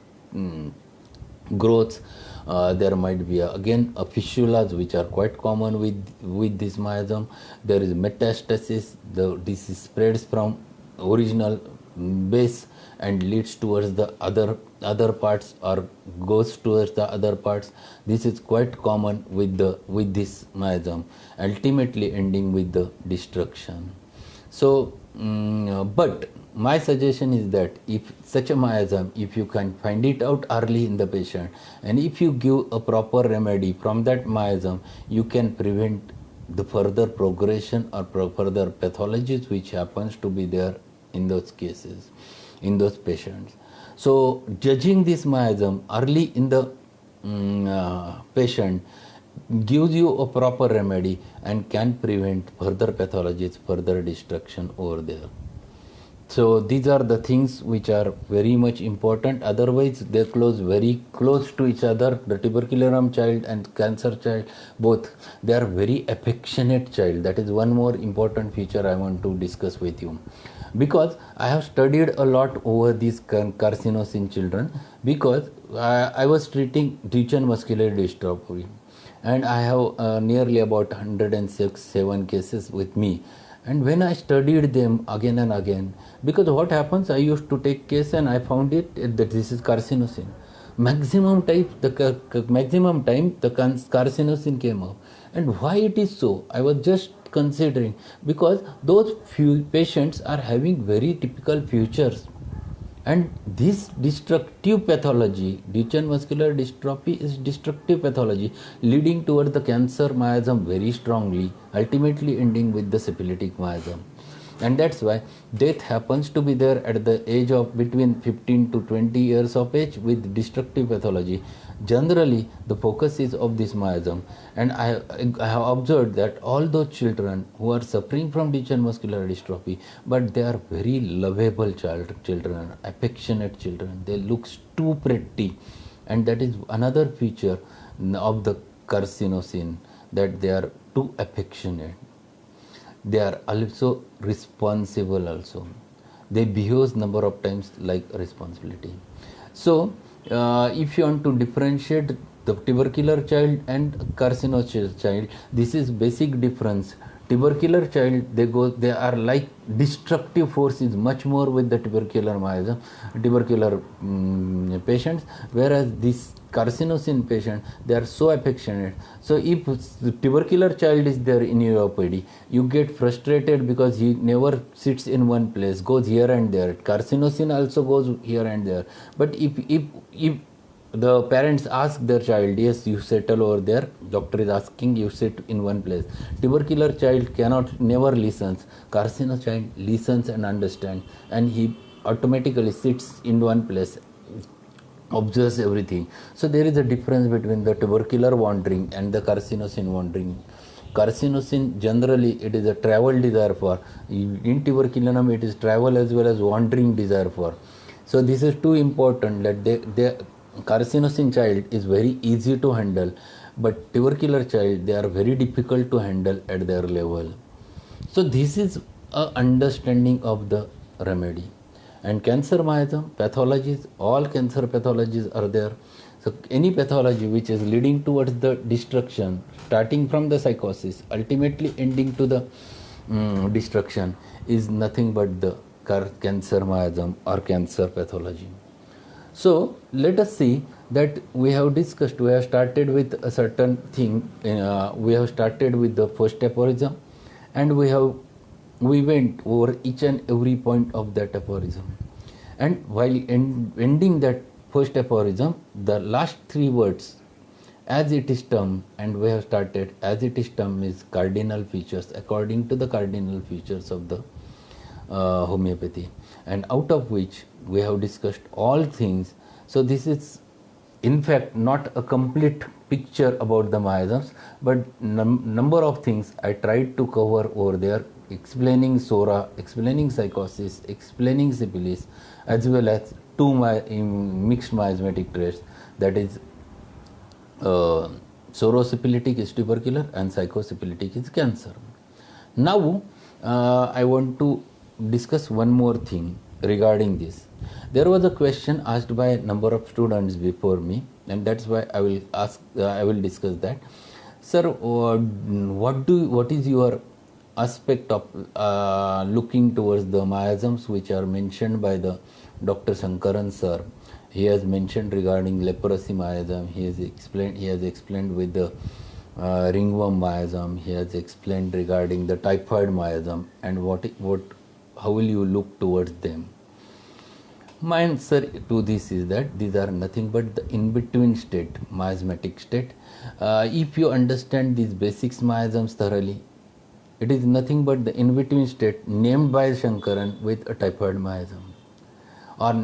growths. There might be again fistulas which are quite common with this miasm. There is metastasis. This spreads from original base and leads towards the other parts, or goes towards the other parts. This is quite common with this miasm, ultimately ending with the destruction. So but my suggestion is that if such a miasm, if you can find it out early in the patient, and if you give a proper remedy from that miasm, you can prevent the further progression or further pathologies which happens to be there in those cases, in those patients. So judging this miasm early in the patient gives you a proper remedy and can prevent further pathologies, further destruction over there. So these are the things which are very much important. Otherwise they very close to each other. The tuberculum child and cancer child, both, they are very affectionate child. That is one more important feature I want to discuss with you, because I have studied a lot over these carcinosin children, because I was treating Duchenne muscular dystrophy, and I have nearly about 106-7 cases with me. And when I studied them again and again, because what happens, I used to take case and I found it that this is carcinosin. Maximum time the carcinosin came up. And why it is so? I was just considering, because those few patients are having very typical features. And this destructive pathology, Duchenne muscular dystrophy is destructive pathology leading toward the cancer miasm very strongly, ultimately ending with the syphilitic miasm. And that's why death happens to be there at the age of between 15 to 20 years of age with destructive pathology. Generally, the focus is of this miasm, and I have observed that all those children who are suffering from Duchenne muscular dystrophy, but they are very lovable children, affectionate children. They look too pretty, and that is another feature of the carcinosin, that they are too affectionate. They are also responsible also. They behave number of times like responsibility. So if you want to differentiate the tubercular child and carcinosis child, this is basic difference. Tubercular child, they are like destructive force is much more with the tubercular miasm, tubercular patients, whereas this carcinosin patient, they are so affectionate. So if the tubercular child is there in your OPD, you get frustrated because he never sits in one place, goes here and there. Carcinosin also goes here and there. But if the parents ask their child, yes, you settle over there, doctor is asking you sit in one place. Tubercular child never listens. Carcino child listens and understands, and he automatically sits in one place, observes everything. So there is a difference between the tubercular wandering and the carcinosin wandering. Carcinosin generally it is a travel desire for. In tuberculinum it is travel as well as wandering desire for. So this is too important that the carcinosin child is very easy to handle, but tubercular child, they are very difficult to handle at their level. So this is a understanding of the remedy. And cancer miasm pathologies, all cancer pathologies are there. So any pathology which is leading towards the destruction, starting from the psychosis, ultimately ending to the destruction, is nothing but the cancer miasm or cancer pathology. So let us see that we have discussed, we have started with a certain thing, we have started with the first aphorism, and we went over each and every point of that aphorism. And while ending that first aphorism, the last three words, as it is termed, and we have started, as it is termed is cardinal features, according to the cardinal features of the homeopathy, and out of which we have discussed all things. So this is in fact not a complete picture about the miasms, but number of things I tried to cover over there, explaining SORA, explaining psychosis, explaining syphilis, as well as two mixed miasmatic traits, that is sorosyphilitic is tubercular and psychosyphilitic is cancer. Now I want to discuss one more thing regarding this. There was a question asked by a number of students before me, and that's why I will discuss that. Sir, what is your aspect of looking towards the miasms which are mentioned by the Dr. Shankaran sir? He has mentioned regarding leprosy miasm. He has explained with the ringworm miasm. He has explained regarding the typhoid miasm, and how will you look towards them? My answer to this is that these are nothing but the in-between state, miasmatic state. If you understand these basics miasms thoroughly, it is nothing but the in-between state named by Shankaran with a typhoid miasm. Or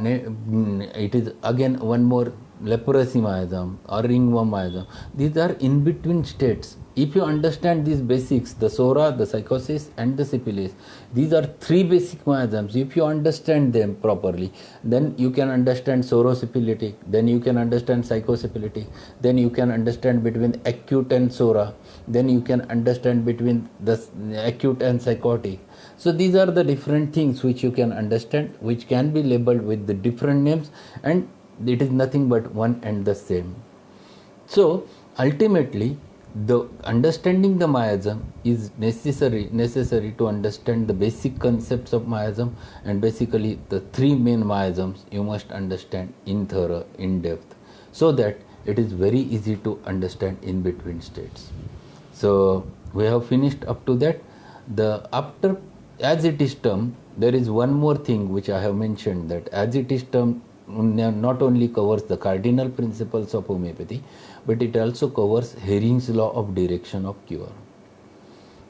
it is again one more leprosy miasm or ringworm miasm. These are in-between states. If you understand these basics, the SORA, the psychosis and the syphilis, these are three basic miasms. If you understand them properly, then you can understand sorosyphilitic, then you can understand psychosyphilitic, then you can understand between acute and SORA, then you can understand between the acute and psychotic. So these are the different things which you can understand, which can be labeled with the different names, and it is nothing but one and the same. So ultimately, the understanding the miasm is necessary to understand the basic concepts of miasm, and basically the three main miasms you must understand in thorough, in depth, so that it is very easy to understand in between states. So we have finished up to that. After as it is termed, there is one more thing which I have mentioned, that as it is termed not only covers the cardinal principles of homeopathy, but it also covers Hering's law of direction of cure.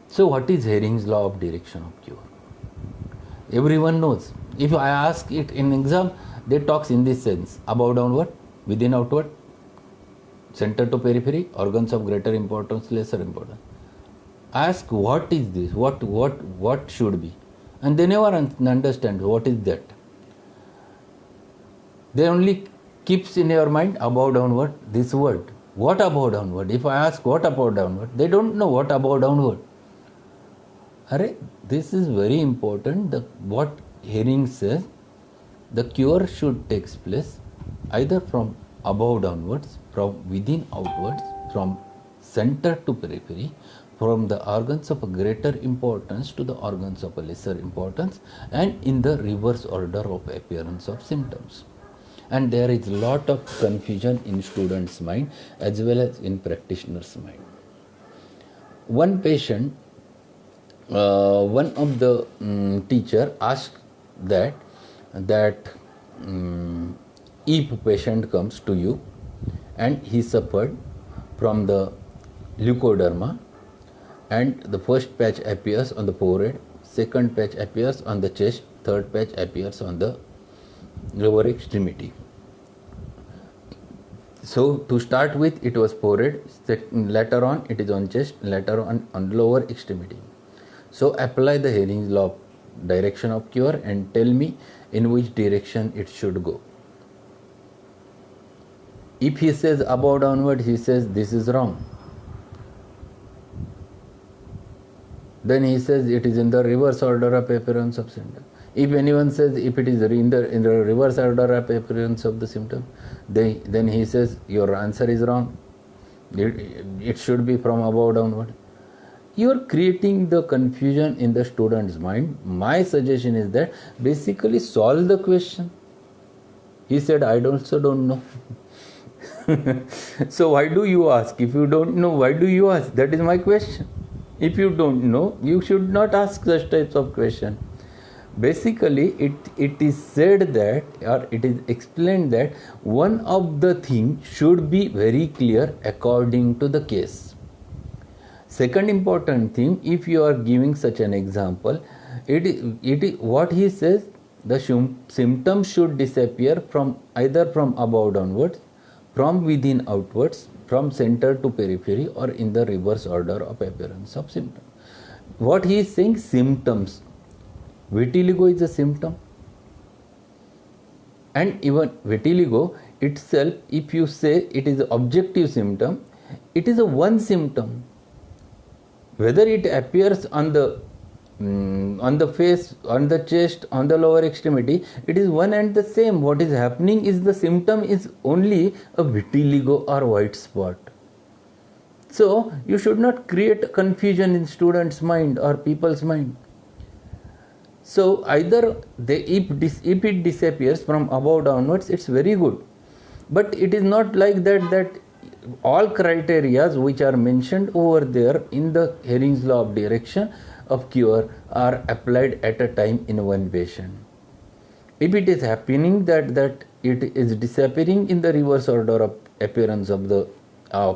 So what is Hering's law of direction of cure? Everyone knows. If I ask it in exam, they talks in this sense: above downward, within outward, center to periphery, organs of greater importance, lesser importance. Ask what is this, what should be, and they never understand what is that. They only keeps in your mind above downward, this word. What above downward? If I ask what above downward, they don't know what above downward. This is very important. What Hering says, the cure should take place either from above downwards, from within outwards, from center to periphery, from the organs of a greater importance to the organs of a lesser importance, and in the reverse order of appearance of symptoms. and there is lot of confusion in students' mind as well as in practitioners' mind. One patient, one of the teacher asked that if patient comes to you and he suffered from the leukoderma, and the first patch appears on the forehead, second patch appears on the chest, third patch appears on the lower extremity. So to start with it was forehead, later on it is on chest, later on lower extremity. So apply the Hering's law of direction of cure and tell me in which direction it should go. If he says above downward, he says this is wrong. Then he says it is in the reverse order of appearance of symptom. If anyone says if it is in the reverse order of appearance of the symptom, then he says your answer is wrong. It should be from above downward. You are creating the confusion in the student's mind. My suggestion is that basically solve the question. He said, I also don't know. So why do you ask? If you don't know, why do you ask? That is my question. If you don't know, you should not ask such types of question. Basically, it is said that, or it is explained that one of the things should be very clear according to the case. Second important thing, if you are giving such an example, it is what he says, the symptoms should disappear from either from above downwards, from within outwards, from center to periphery, or in the reverse order of appearance of symptom. What he is saying, symptoms. Vitiligo is a symptom, and even vitiligo itself, if you say it is an objective symptom, it is a one symptom. Whether it appears on the face, on the chest, on the lower extremity, it is one and the same. What is happening is the symptom is only a vitiligo or white spot. So you should not create confusion in students' mind or people's mind. So either if it disappears from above downwards, it's very good. But it is not like that all criteria which are mentioned over there in the Hering's law of direction of cure are applied at a time in one patient. If it is happening that it is disappearing in the reverse order of appearance of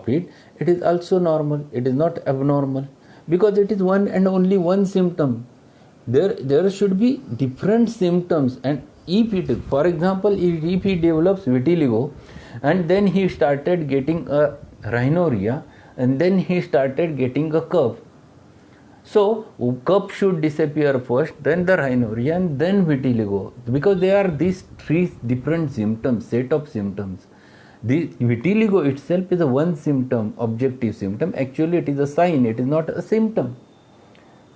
it is also normal. It is not abnormal, because it is one and only one symptom. There should be different symptoms, and if it, for example, if he develops vitiligo and then he started getting a rhinorrhea and then he started getting a cup, so cup should disappear first, then the rhinorrhea, and then vitiligo, because they are these three different symptoms, set of symptoms. The vitiligo itself is a one symptom, objective symptom. Actually it is a sign, it is not a symptom.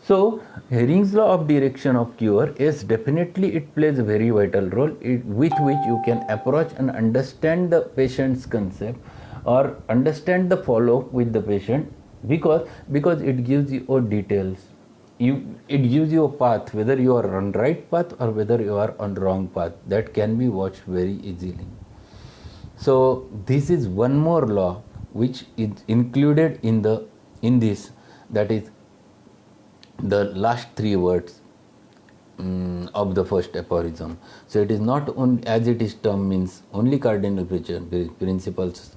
So Hering's law of direction of cure, yes, definitely it plays a very vital role, with which you can approach and understand the patient's concept or understand the follow-up with the patient, because it gives you details. It gives you a path, whether you are on right path or whether you are on wrong path. That can be watched very easily. So this is one more law which is included in this, that is the last three words of the first aphorism. So it is not only, as it is termed, means only cardinal principles,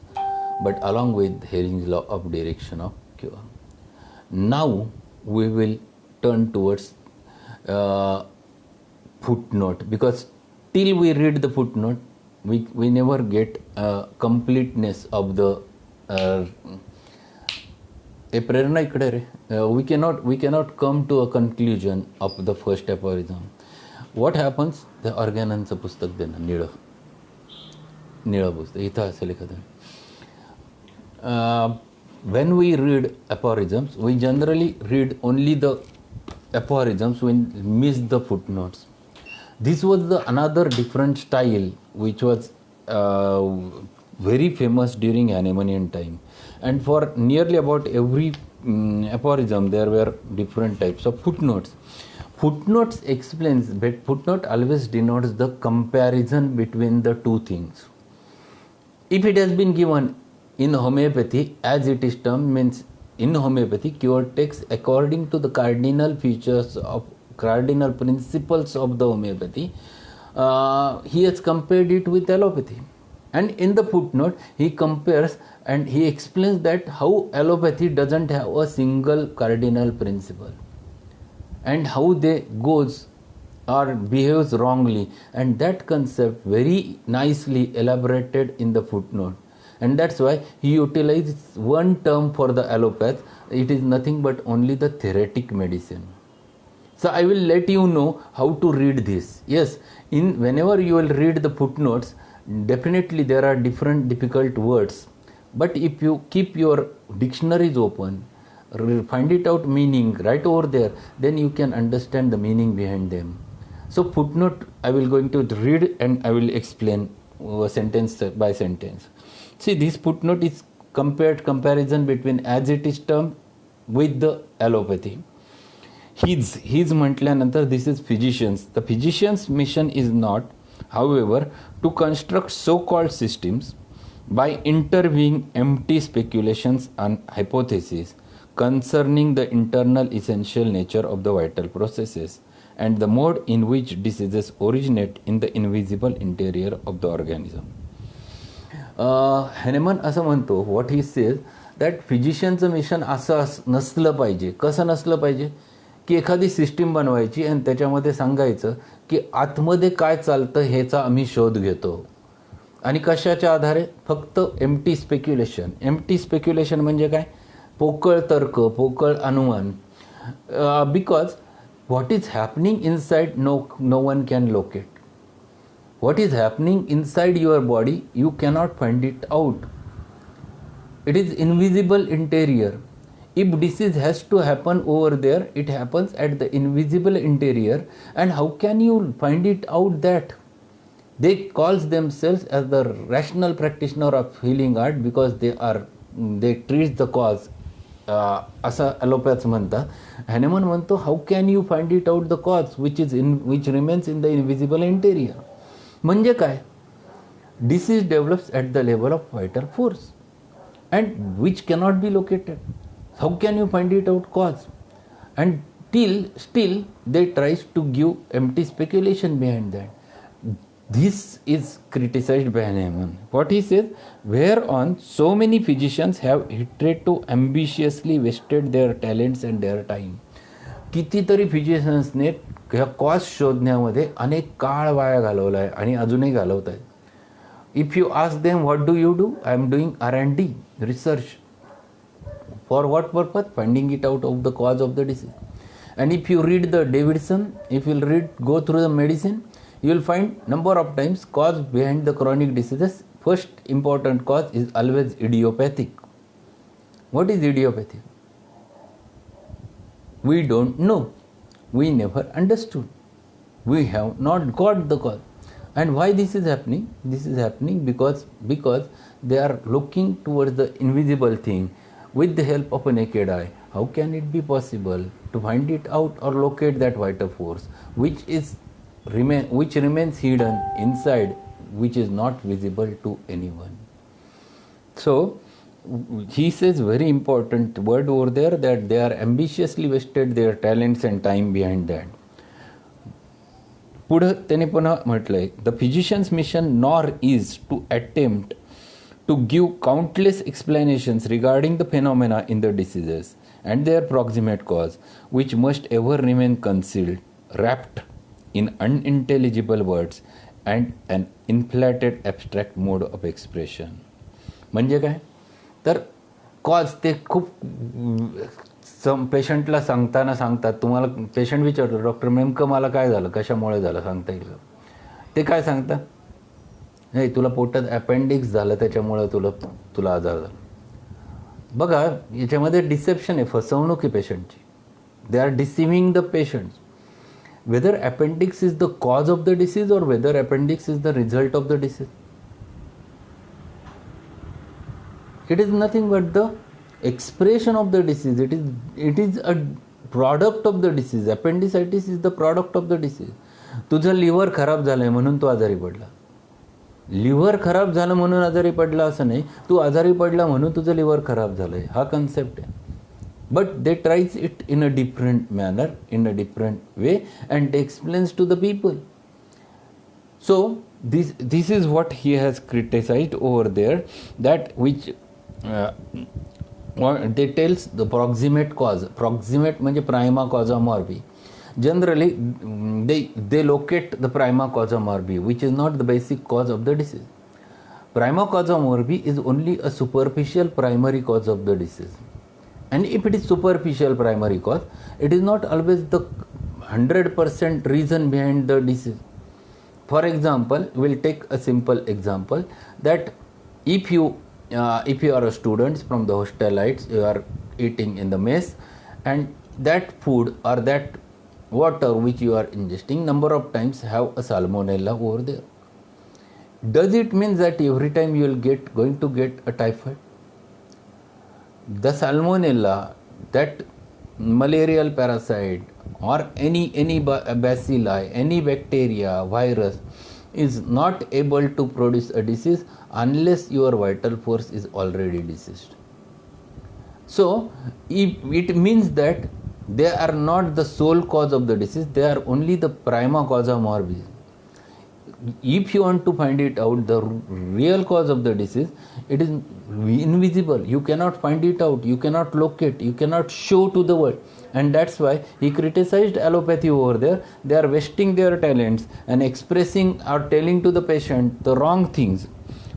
but along with Hering's law of direction of cure. Now we will turn towards footnote, because till we read the footnote, we never get completeness of the we cannot come to a conclusion of the first aphorism. What happens? The organanचं पुस्तक देणं, निळं पुस्तक इथं असेल एखादं. When we read aphorisms, we generally read only the aphorisms, we miss the footnotes. This was another different style which was very famous during Hahnemannian time, and for nearly about every aphorism there were different types of footnotes. Footnotes explains, but footnote always denotes the comparison between the two things. If it has been given in homeopathy as it is termed, means in homeopathy cure takes according to the cardinal features of cardinal principles of the homeopathy, he has compared it with allopathy. And in the footnote he compares and he explains that how allopathy doesn't have a single cardinal principle and how they goes or behaves wrongly, and that concept very nicely elaborated in the footnote. And that's why he utilizes one term for the allopath. It is nothing but only the theoretic medicine. So I will let you know how to read this. Yes, in whenever you will read the footnotes, definitely there are different difficult words, but if you keep your dictionaries open, find it out meaning right over there, then you can understand the meaning behind them. So footnote I will going to read and I will explain sentence by sentence. See, this footnote is comparison between as it is termed with the allopathy. He's म्हटल्यानंतर this is physicians. The physician's mission is not, however, to construct so-called systems by interweaving empty speculations and hypotheses concerning the internal essential nature of the vital processes and the mode in which diseases originate in the invisible interior of the organism. Hahnemann असं म्हणतो, what he says that फिजिशियनचं mission असं नसलं पाहिजे. कसं नसलं पाहिजे की एखादी सिस्टीम बनवायची आणि त्याच्यामध्ये सांगायचं की आतमध्ये काय चालतं ह्याचा आम्ही शोध घेतो. आणि कशाच्या आधारे? फक्त एम्प्टी स्पेक्युलेशन. एम्प्टी स्पेक्युलेशन म्हणजे काय? पोकळ तर्क, पोकळ अनुमान. Because what is happening inside no one can locate. What is happening inside your body, you cannot find it out. It is invisible interior. If disease has to happen over there, it happens at the invisible interior. And how can you find it out that? They calls themselves as the rational practitioner of healing art because they treat the cause. असं ॲलोपॅथ्स म्हणतात. हॅनेमन म्हणतो, how can you find it out the cause which remains in the invisible interior. म्हणजे काय? Disease develops at the level of vital force and which cannot be located. How can you find it out cause? And still they tries to give empty speculation behind that. This is criticized by Hahnemann. What he says, whereon so many physicians have hitherto to ambitiously wasted their talents and their time. कितीतरी फिजिशियन्सने ह्या cause शोधण्यामध्ये अनेक काळ via घालवला आहे आणि अजूनही घालवत आहेत. If you ask them what do you do? I am doing R&D research. For what purpose? Finding it out of the cause of the disease. And if you read the Davidson, if you go through the medicine, you will find number of times cause behind the chronic diseases. First important cause is always idiopathic. What is idiopathic? We don't know. We never understood. We have not got the cause. And why this is happening? This is happening because they are looking towards the invisible thing with the help of a naked eye. How can it be possible to find it out or locate that vital force which remains hidden inside, which is not visible to anyone? So he says very important word over there, that they are ambitiously wasted their talents and time behind that. पुढं त्याने पुन्हा म्हटलंय, the physician's mission nor is to attempt to give countless explanations regarding the phenomena in the diseases and their proximate cause, which must ever remain concealed, wrapped in unintelligible words and an inflated abstract mode of expression. म्हणजे काय? तर cause ते खूप पेशंटला सांगतात. तुम्हाला patient विचारतो, doctor नेमकं मला काय झालं, कशामुळे झालं सांगता येईल का? ते काय सांगतात? नाही, तुला पोटात अपेंडिक्स झालं त्याच्यामुळे तुला आजार झाला. बघा, याच्यामध्ये डिसेप्शन आहे, फसवणूक आहे पेशंटची. They are deceiving the patient. Whether appendix is the cause of the disease or whether appendix is the result of the disease. It is nothing but the expression of the disease. It is a product of the disease. Appendicitis is the product of the disease. तुझं liver खराब झालंय म्हणून तू आजारी पडला. Liver खराब झालं म्हणून आजारी पडला असं नाही, तू आजारी पडला म्हणून तुझं लिव्हर खराब झालंय, हा कन्सेप्ट आहे. But they tries it in a different manner, in a different way, and explains to the people. So this is what he has criticized over there, that which they tells the proximate cause. Proximate म्हणजे prima causa morbi. Generally they locate the prima causa morbi, which is not the basic cause of the disease. Prima causa morbi is only a superficial primary cause of the disease. And if it is superficial primary cause, it is not always the 100% reason behind the disease. For example, we'll take a simple example, that if you are a student from the hostelites, you are eating in the mess, and that food or that water which you are ingesting number of times have a salmonella over there. Does it mean that every time you will going to get a typhoid? The salmonella, that malarial parasite or any bacilli, any bacteria, virus is not able to produce a disease unless your vital force is already diseased. So it means that they are not the sole cause of the disease, they are only the prima causa morbi. If you want to find it out, the real cause of the disease, it is invisible. You cannot find it out, you cannot locate, you cannot show to the world. And that's why he criticized allopathy over there. They are wasting their talents and expressing or telling to the patient the wrong things.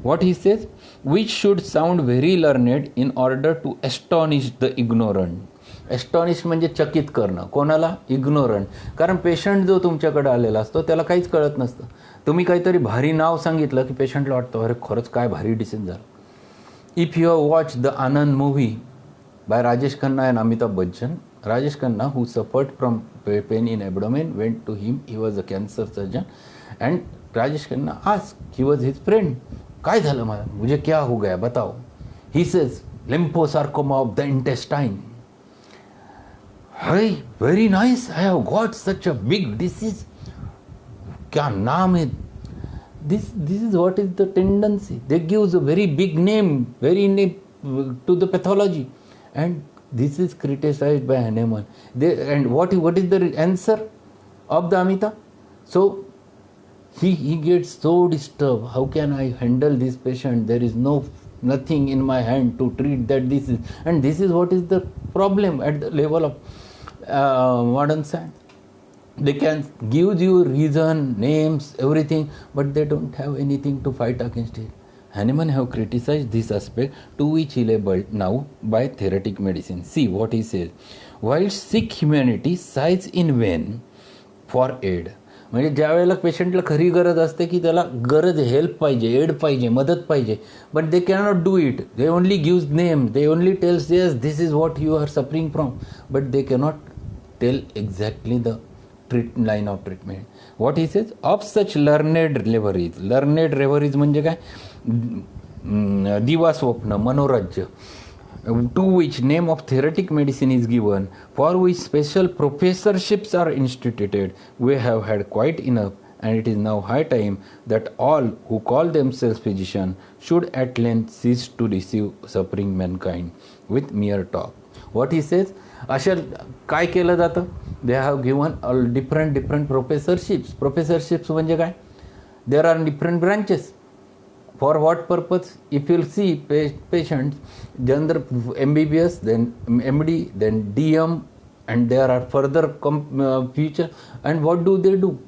What he says, which should sound very learned in order to astonish the ignorant. Astonish म्हणजे चकित करणं. कोणाला? Ignorant. कारण patient जो तुमच्याकडे आलेला असतो त्याला काहीच कळत नसतं. तुम्ही काहीतरी भारी नाव सांगितलं की पेशंटला वाटतं अरे खरंच काय भारी डिसीज झालं. If you have watch the Anand movie by Rajesh Khanna and Amitabh Bachchan, Rajesh Khanna, who suffered from pain in abdomen, went to him. He was a cancer surgeon, and Rajesh Khanna asked, he was his friend, काय झालं मला, मुझे क्या हो गया बताओ. He says, lymphocytoma of the intestine. Hey, very nice, I have got such a big disease. क्या नाम है. This is what is the tendency. They give a very big name, to the pathology, and this is criticized by Hahnemann. And what is the answer of the Amita? So he gets so disturbed. How can I handle this patient? There is nothing in my hand to treat that disease. And this is what is the problem at the level of modern science. They can give you reason, names, everything, but they don't have anything to fight against it. Hahnemann have criticized this aspect, to which he labeled now by theoretic medicine. See what he says. While sick humanity sighs in vain for aid. म्हणजे ज्या वेळेला पेशंटला खरी गरज असते की त्याला गरज हेल्प पाहिजे, एड पाहिजे, मदत पाहिजे, but they cannot do it. They only gives name, they only tells yes this is what you are suffering from, but they cannot tell exactly the line of treatment. What he says, of such learned reveries म्हणजे काय, दिवा स्वप्न, मनोराज्य, to which name of theoretic medicine is given, for which special professorships are instituted, we have had quite enough, and it is now high time that all who call themselves physicians should at length cease to deceive suffering mankind with mere talk. What he says, अशा काय केलं जातं, they have given different professorships म्हणजे काय, there are different branches. For what purpose? If you'll see patients, general MBBS, then MD, then DM, and there are further future. And what do?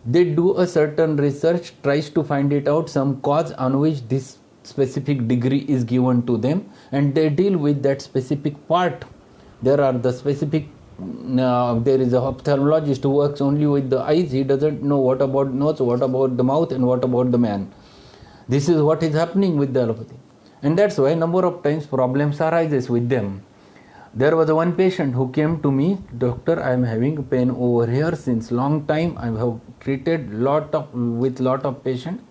They do a certain research, tries to find it out, some cause on which this specific degree is given to them, and they deal with that specific part. There are the specific, there is a ophthalmologist who works only with the eyes. He doesn't know what about nose, what about the mouth, and what about the man. This is what is happening with the allopathy, and that's why number of times problems arises with them. There was one patient who came to me, doctor, I am having pain over here since long time. I have treated with lot of patients.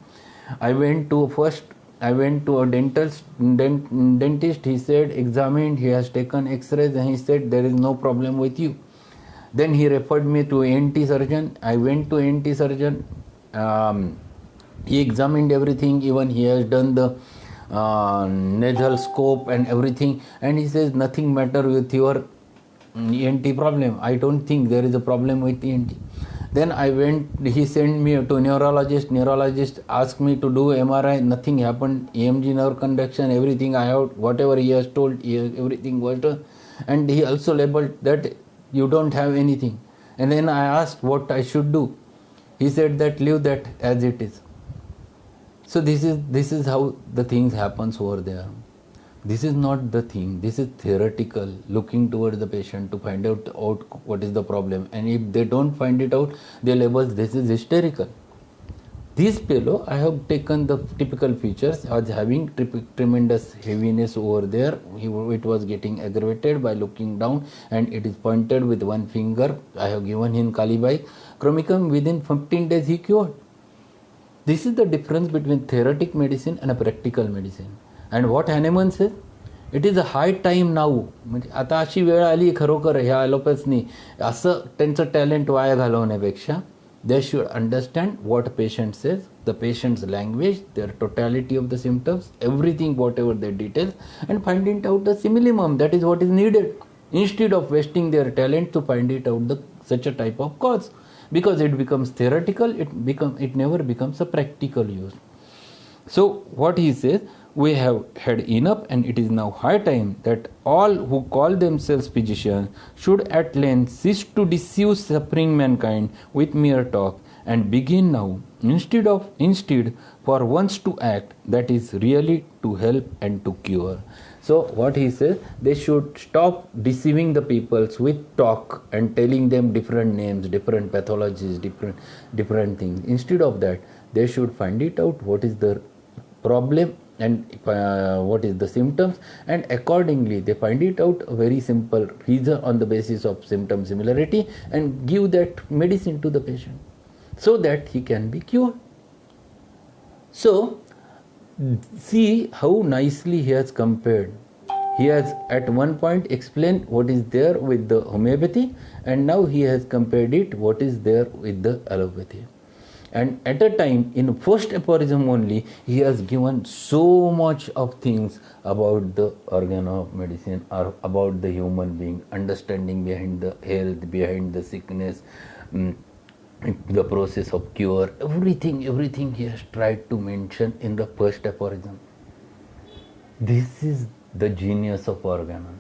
I went to first I went to a dentist. He said, examined, he has taken x-rays and he said there is no problem with you. Then he referred me to ENT surgeon. I went to ENT surgeon. He examined everything, even he has done the nasal scope and everything, and he says nothing matter with your ENT problem. I don't think there is a problem with ENT. Then I went, he sent me to neurologist asked me to do MRI, nothing happened, EMG nerve conduction, everything I have, whatever he has told, everything was done, and he also labeled that you don't have anything. And then I asked what I should do. He said that leave that as it is. So this is how the things happens over there. This is not the thing. This is theoretical, looking towards the patient to find out what is the problem. And if they don't find it out, they label this is hysterical. This fellow, I have taken the typical features as having tremendous heaviness over there. It was getting aggravated by looking down, and it is pointed with one finger. I have given him Kalibai Chromicum. Within 15 days he cured. This is the difference between theoretic medicine and a practical medicine. And what Hahnemann says, it is a high time now. म्हणजे आता अशी वेळ आली खरोखर ह्या ॲलोपॅथनी असं त्यांचं टॅलेंट वाया घालवण्यापेक्षा they should understand what patient says, the patient's language, their totality of the symptoms, everything, whatever their details, and finding out the simillimum. That is what is needed, instead of wasting their talent to find it out such a type of cause, because it becomes theoretical, it never becomes a practical use. So what he says, we have had enough, and it is now high time that all who call themselves physicians should at length cease to deceive suffering mankind with mere talk, and begin now instead for once to act, that is really to help and to cure. So what he says, they should stop deceiving the peoples with talk and telling them different names, different pathologies, different things. Instead of that, they should find it out what is the problem and what is the symptoms, and accordingly they find it out a very simple reason on the basis of symptom similarity, and give that medicine to the patient so that he can be cured. So see how nicely he has compared. He has at one point explained what is there with the homeopathy, and now he has compared it what is there with the allopathy. And at a time, in first aphorism only, he has given so much of things about the organ of medicine, or about the human being, understanding behind the health, behind the sickness, the process of cure, everything he has tried to mention in the first aphorism. This is the genius of Organon.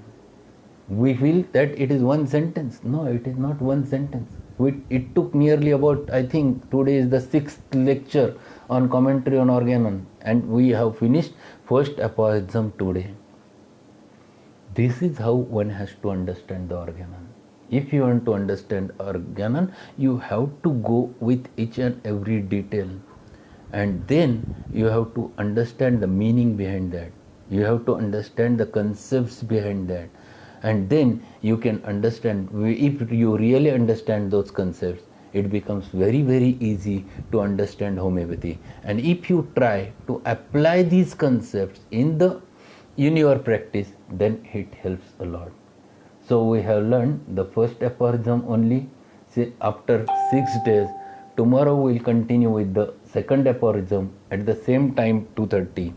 We feel that it is one sentence. No, it is not one sentence. It took nearly about, I think today is the 6th lecture on commentary on Organon, and we have finished first aphorism today. This is how one has to understand the Organon. If you want to understand Organon, you have to go with each and every detail, and then you have to understand the meaning behind that. You have to understand the concepts behind that. And then you can understand, if you really understand those concepts, it becomes very, very easy to understand homeopathy. And if you try to apply these concepts in your practice, then it helps a lot. So we have learned the first aphorism only. Say after 6 days, tomorrow we will continue with the second aphorism at the same time, 2:30.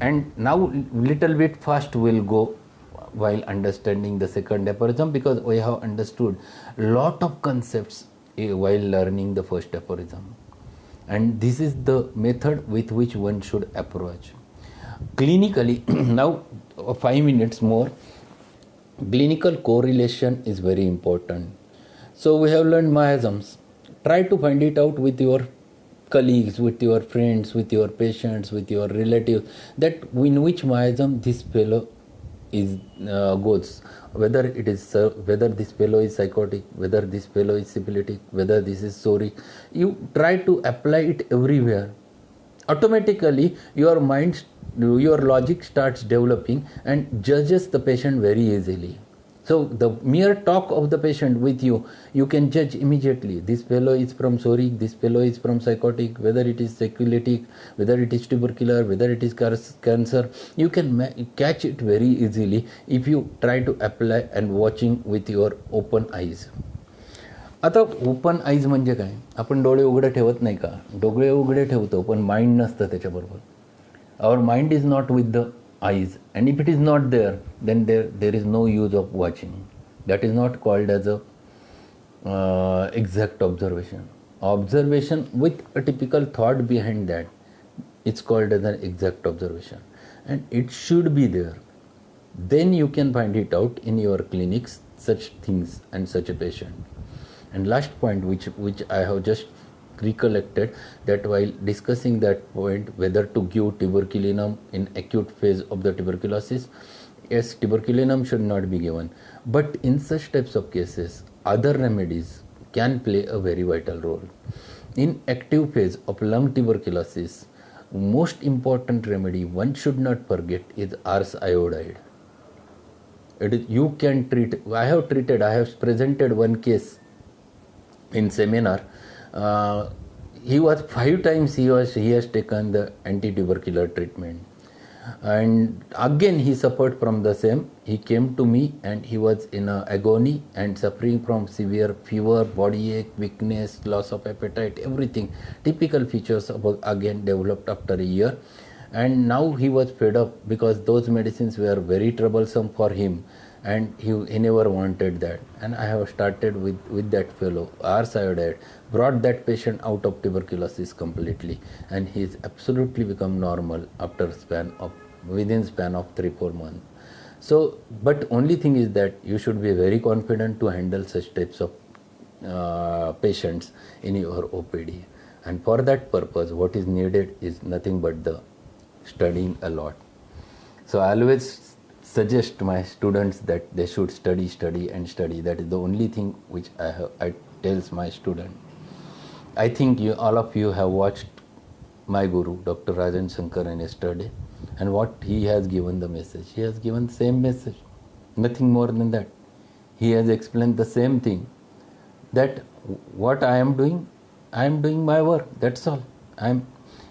And now little bit fast we'll go while understanding the second aphorism, because we have understood lot of concepts while learning the first aphorism, and this is the method with which one should approach clinically. Now 5 minutes more. Clinical correlation is very important. So we have learned miasms. Try to find it out with your colleagues, with your friends, with your patients, with your relatives, that in which miasm this fellow is goes, whether this fellow is psychotic, whether this fellow is syphilitic, whether this is psoric. You try to apply it everywhere. Automatically your logic starts developing and judges the patient very easily. So the mere talk of the patient with you, you can judge immediately. This fellow is from psoriatic, this fellow is from psychotic, whether it is sequelatic, whether it is tubercular, whether it is cancer. You can catch it very easily if you try to apply and watching with your open eyes. आता open eyes म्हणजे काय? आपण डोळे उघडे ठेवत नाही का? डोळे उघडे ठेवतो पण माइंड नसतं त्याच्याबरोबर. Our mind is not with the eyes, and if it is not there, then there is no use of watching. That is not called as a exact observation. Observation with a typical thought behind that, it's called as an exact observation, and it should be there. Then you can find it out in your clinics, such things and such a patient. And last point which I have just recollected, that while discussing that point whether to give tuberculinum in acute phase of the tuberculosis, yes, tuberculinum should not be given, but in such types of cases other remedies can play a very vital role. In active phase of lung tuberculosis, most important remedy one should not forget is ars iodide. It is, you can treat, I have presented one case in seminar. He was 5 times he has taken the anti-tubercular treatment, and again he suffered from the same. He came to me and he was in agony and suffering from severe fever, body ache, weakness, loss of appetite, everything. Typical features again developed after a year, and now he was fed up because those medicines were very troublesome for him, and he never wanted that. And I have started with that fellow, ars iodide, brought that patient out of tuberculosis completely, and he is absolutely become normal after within span of 3-4 months. So, but only thing is that you should be very confident to handle such types of patients in your OPD, and for that purpose what is needed is nothing but the studying a lot. So I always suggest my students that they should study. That is the only thing which I tells my student. I think all of you have watched my guru Dr. Rajan Shankaran yesterday, and what he has given the message. He has given the same message, nothing more than that. He has explained the same thing, that what I am doing my work, that's all. I am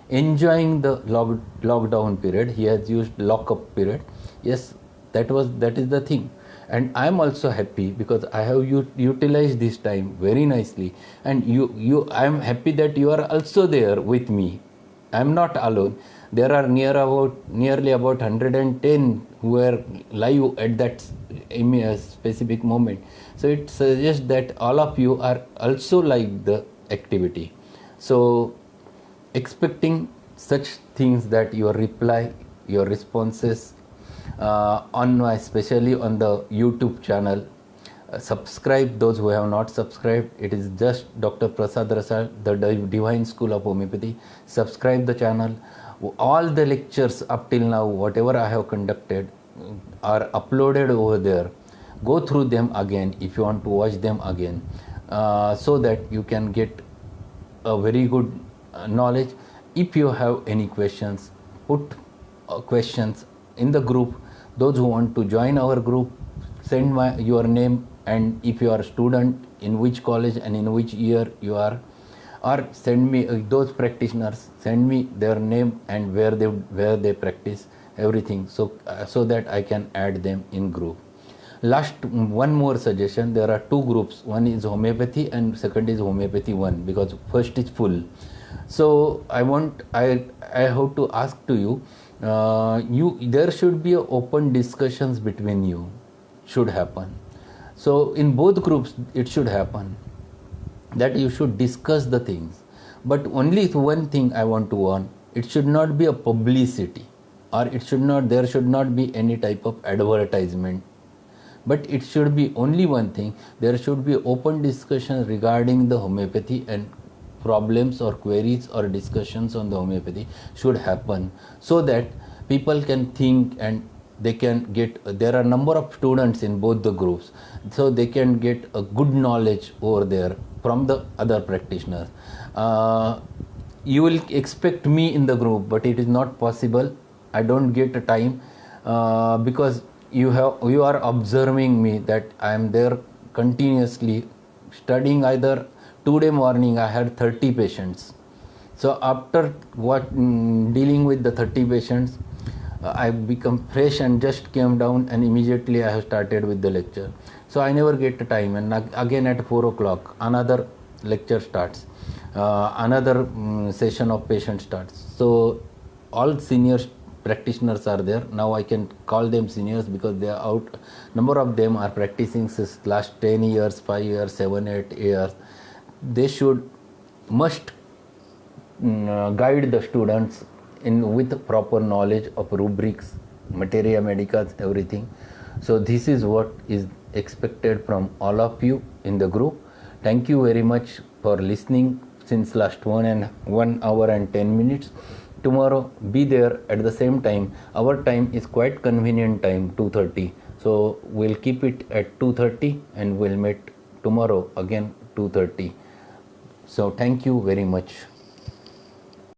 enjoying the lockdown period. He has used lockup period. Yes, that is the thing, and I am also happy because I have utilized this time very nicely, and I am happy that you are also there with me. I am not alone. There are nearly about 110 who were live at that specific moment. So it suggests that all of you are also like the activity. So expecting such things, that your reply, your responses especially on the YouTube channel. Subscribe those who have not subscribed. It is just Dr. Prasad Rasal, the Divine School of Homeopathy. Subscribe the channel. All the lectures up till now, whatever I have conducted, are uploaded over there. Go through them again if you want to watch them again, so that you can get a very good knowledge. If you have any questions, put questions in the group. Those who want to join our group, send your name, and if you are a student, in which college and in which year you are, or send me those practitioners, send me their name and where they practice, everything, so that I can add them in group. Last, one more suggestion. There are 2 groups. One is homeopathy and second is homeopathy 1, because first is full. So I have to ask to you, there should be open discussions between you, should happen. So in both groups it should happen, that you should discuss the things. But only one thing I want to warn: it should not be a publicity, or there should not be any type of advertisement. But it should be only one thing: there should be open discussion regarding the homeopathy, and problems or queries or discussions on the homeopathy should happen, so that people can think and they can get, there are number of students in both the groups, so they can get a good knowledge over there from the other practitioners. You will expect me in the group, but it is not possible. I don't get a time, because you are observing me that I am there continuously studying. Either today morning I had 30 patients. So after dealing with the 30 patients, I become fresh and just came down, and immediately I have started with the lecture. So I never get the time, and again at 4 o'clock another lecture starts, another session of patient starts. So all senior practitioners are there. Now I can call them seniors because they are out. Number of them are practicing since last 10 years, 5 years, 7, 8 years. They must guide the students with proper knowledge of rubrics, materia medicas, everything. So this is what is expected from all of you in the group. Thank you very much for listening since last 1 hour and 10 minutes. Tomorrow be there at the same time. Our time is quite convenient time, 2:30. So we'll keep it at 2:30 and we'll meet tomorrow again 2:30. So thank you very much.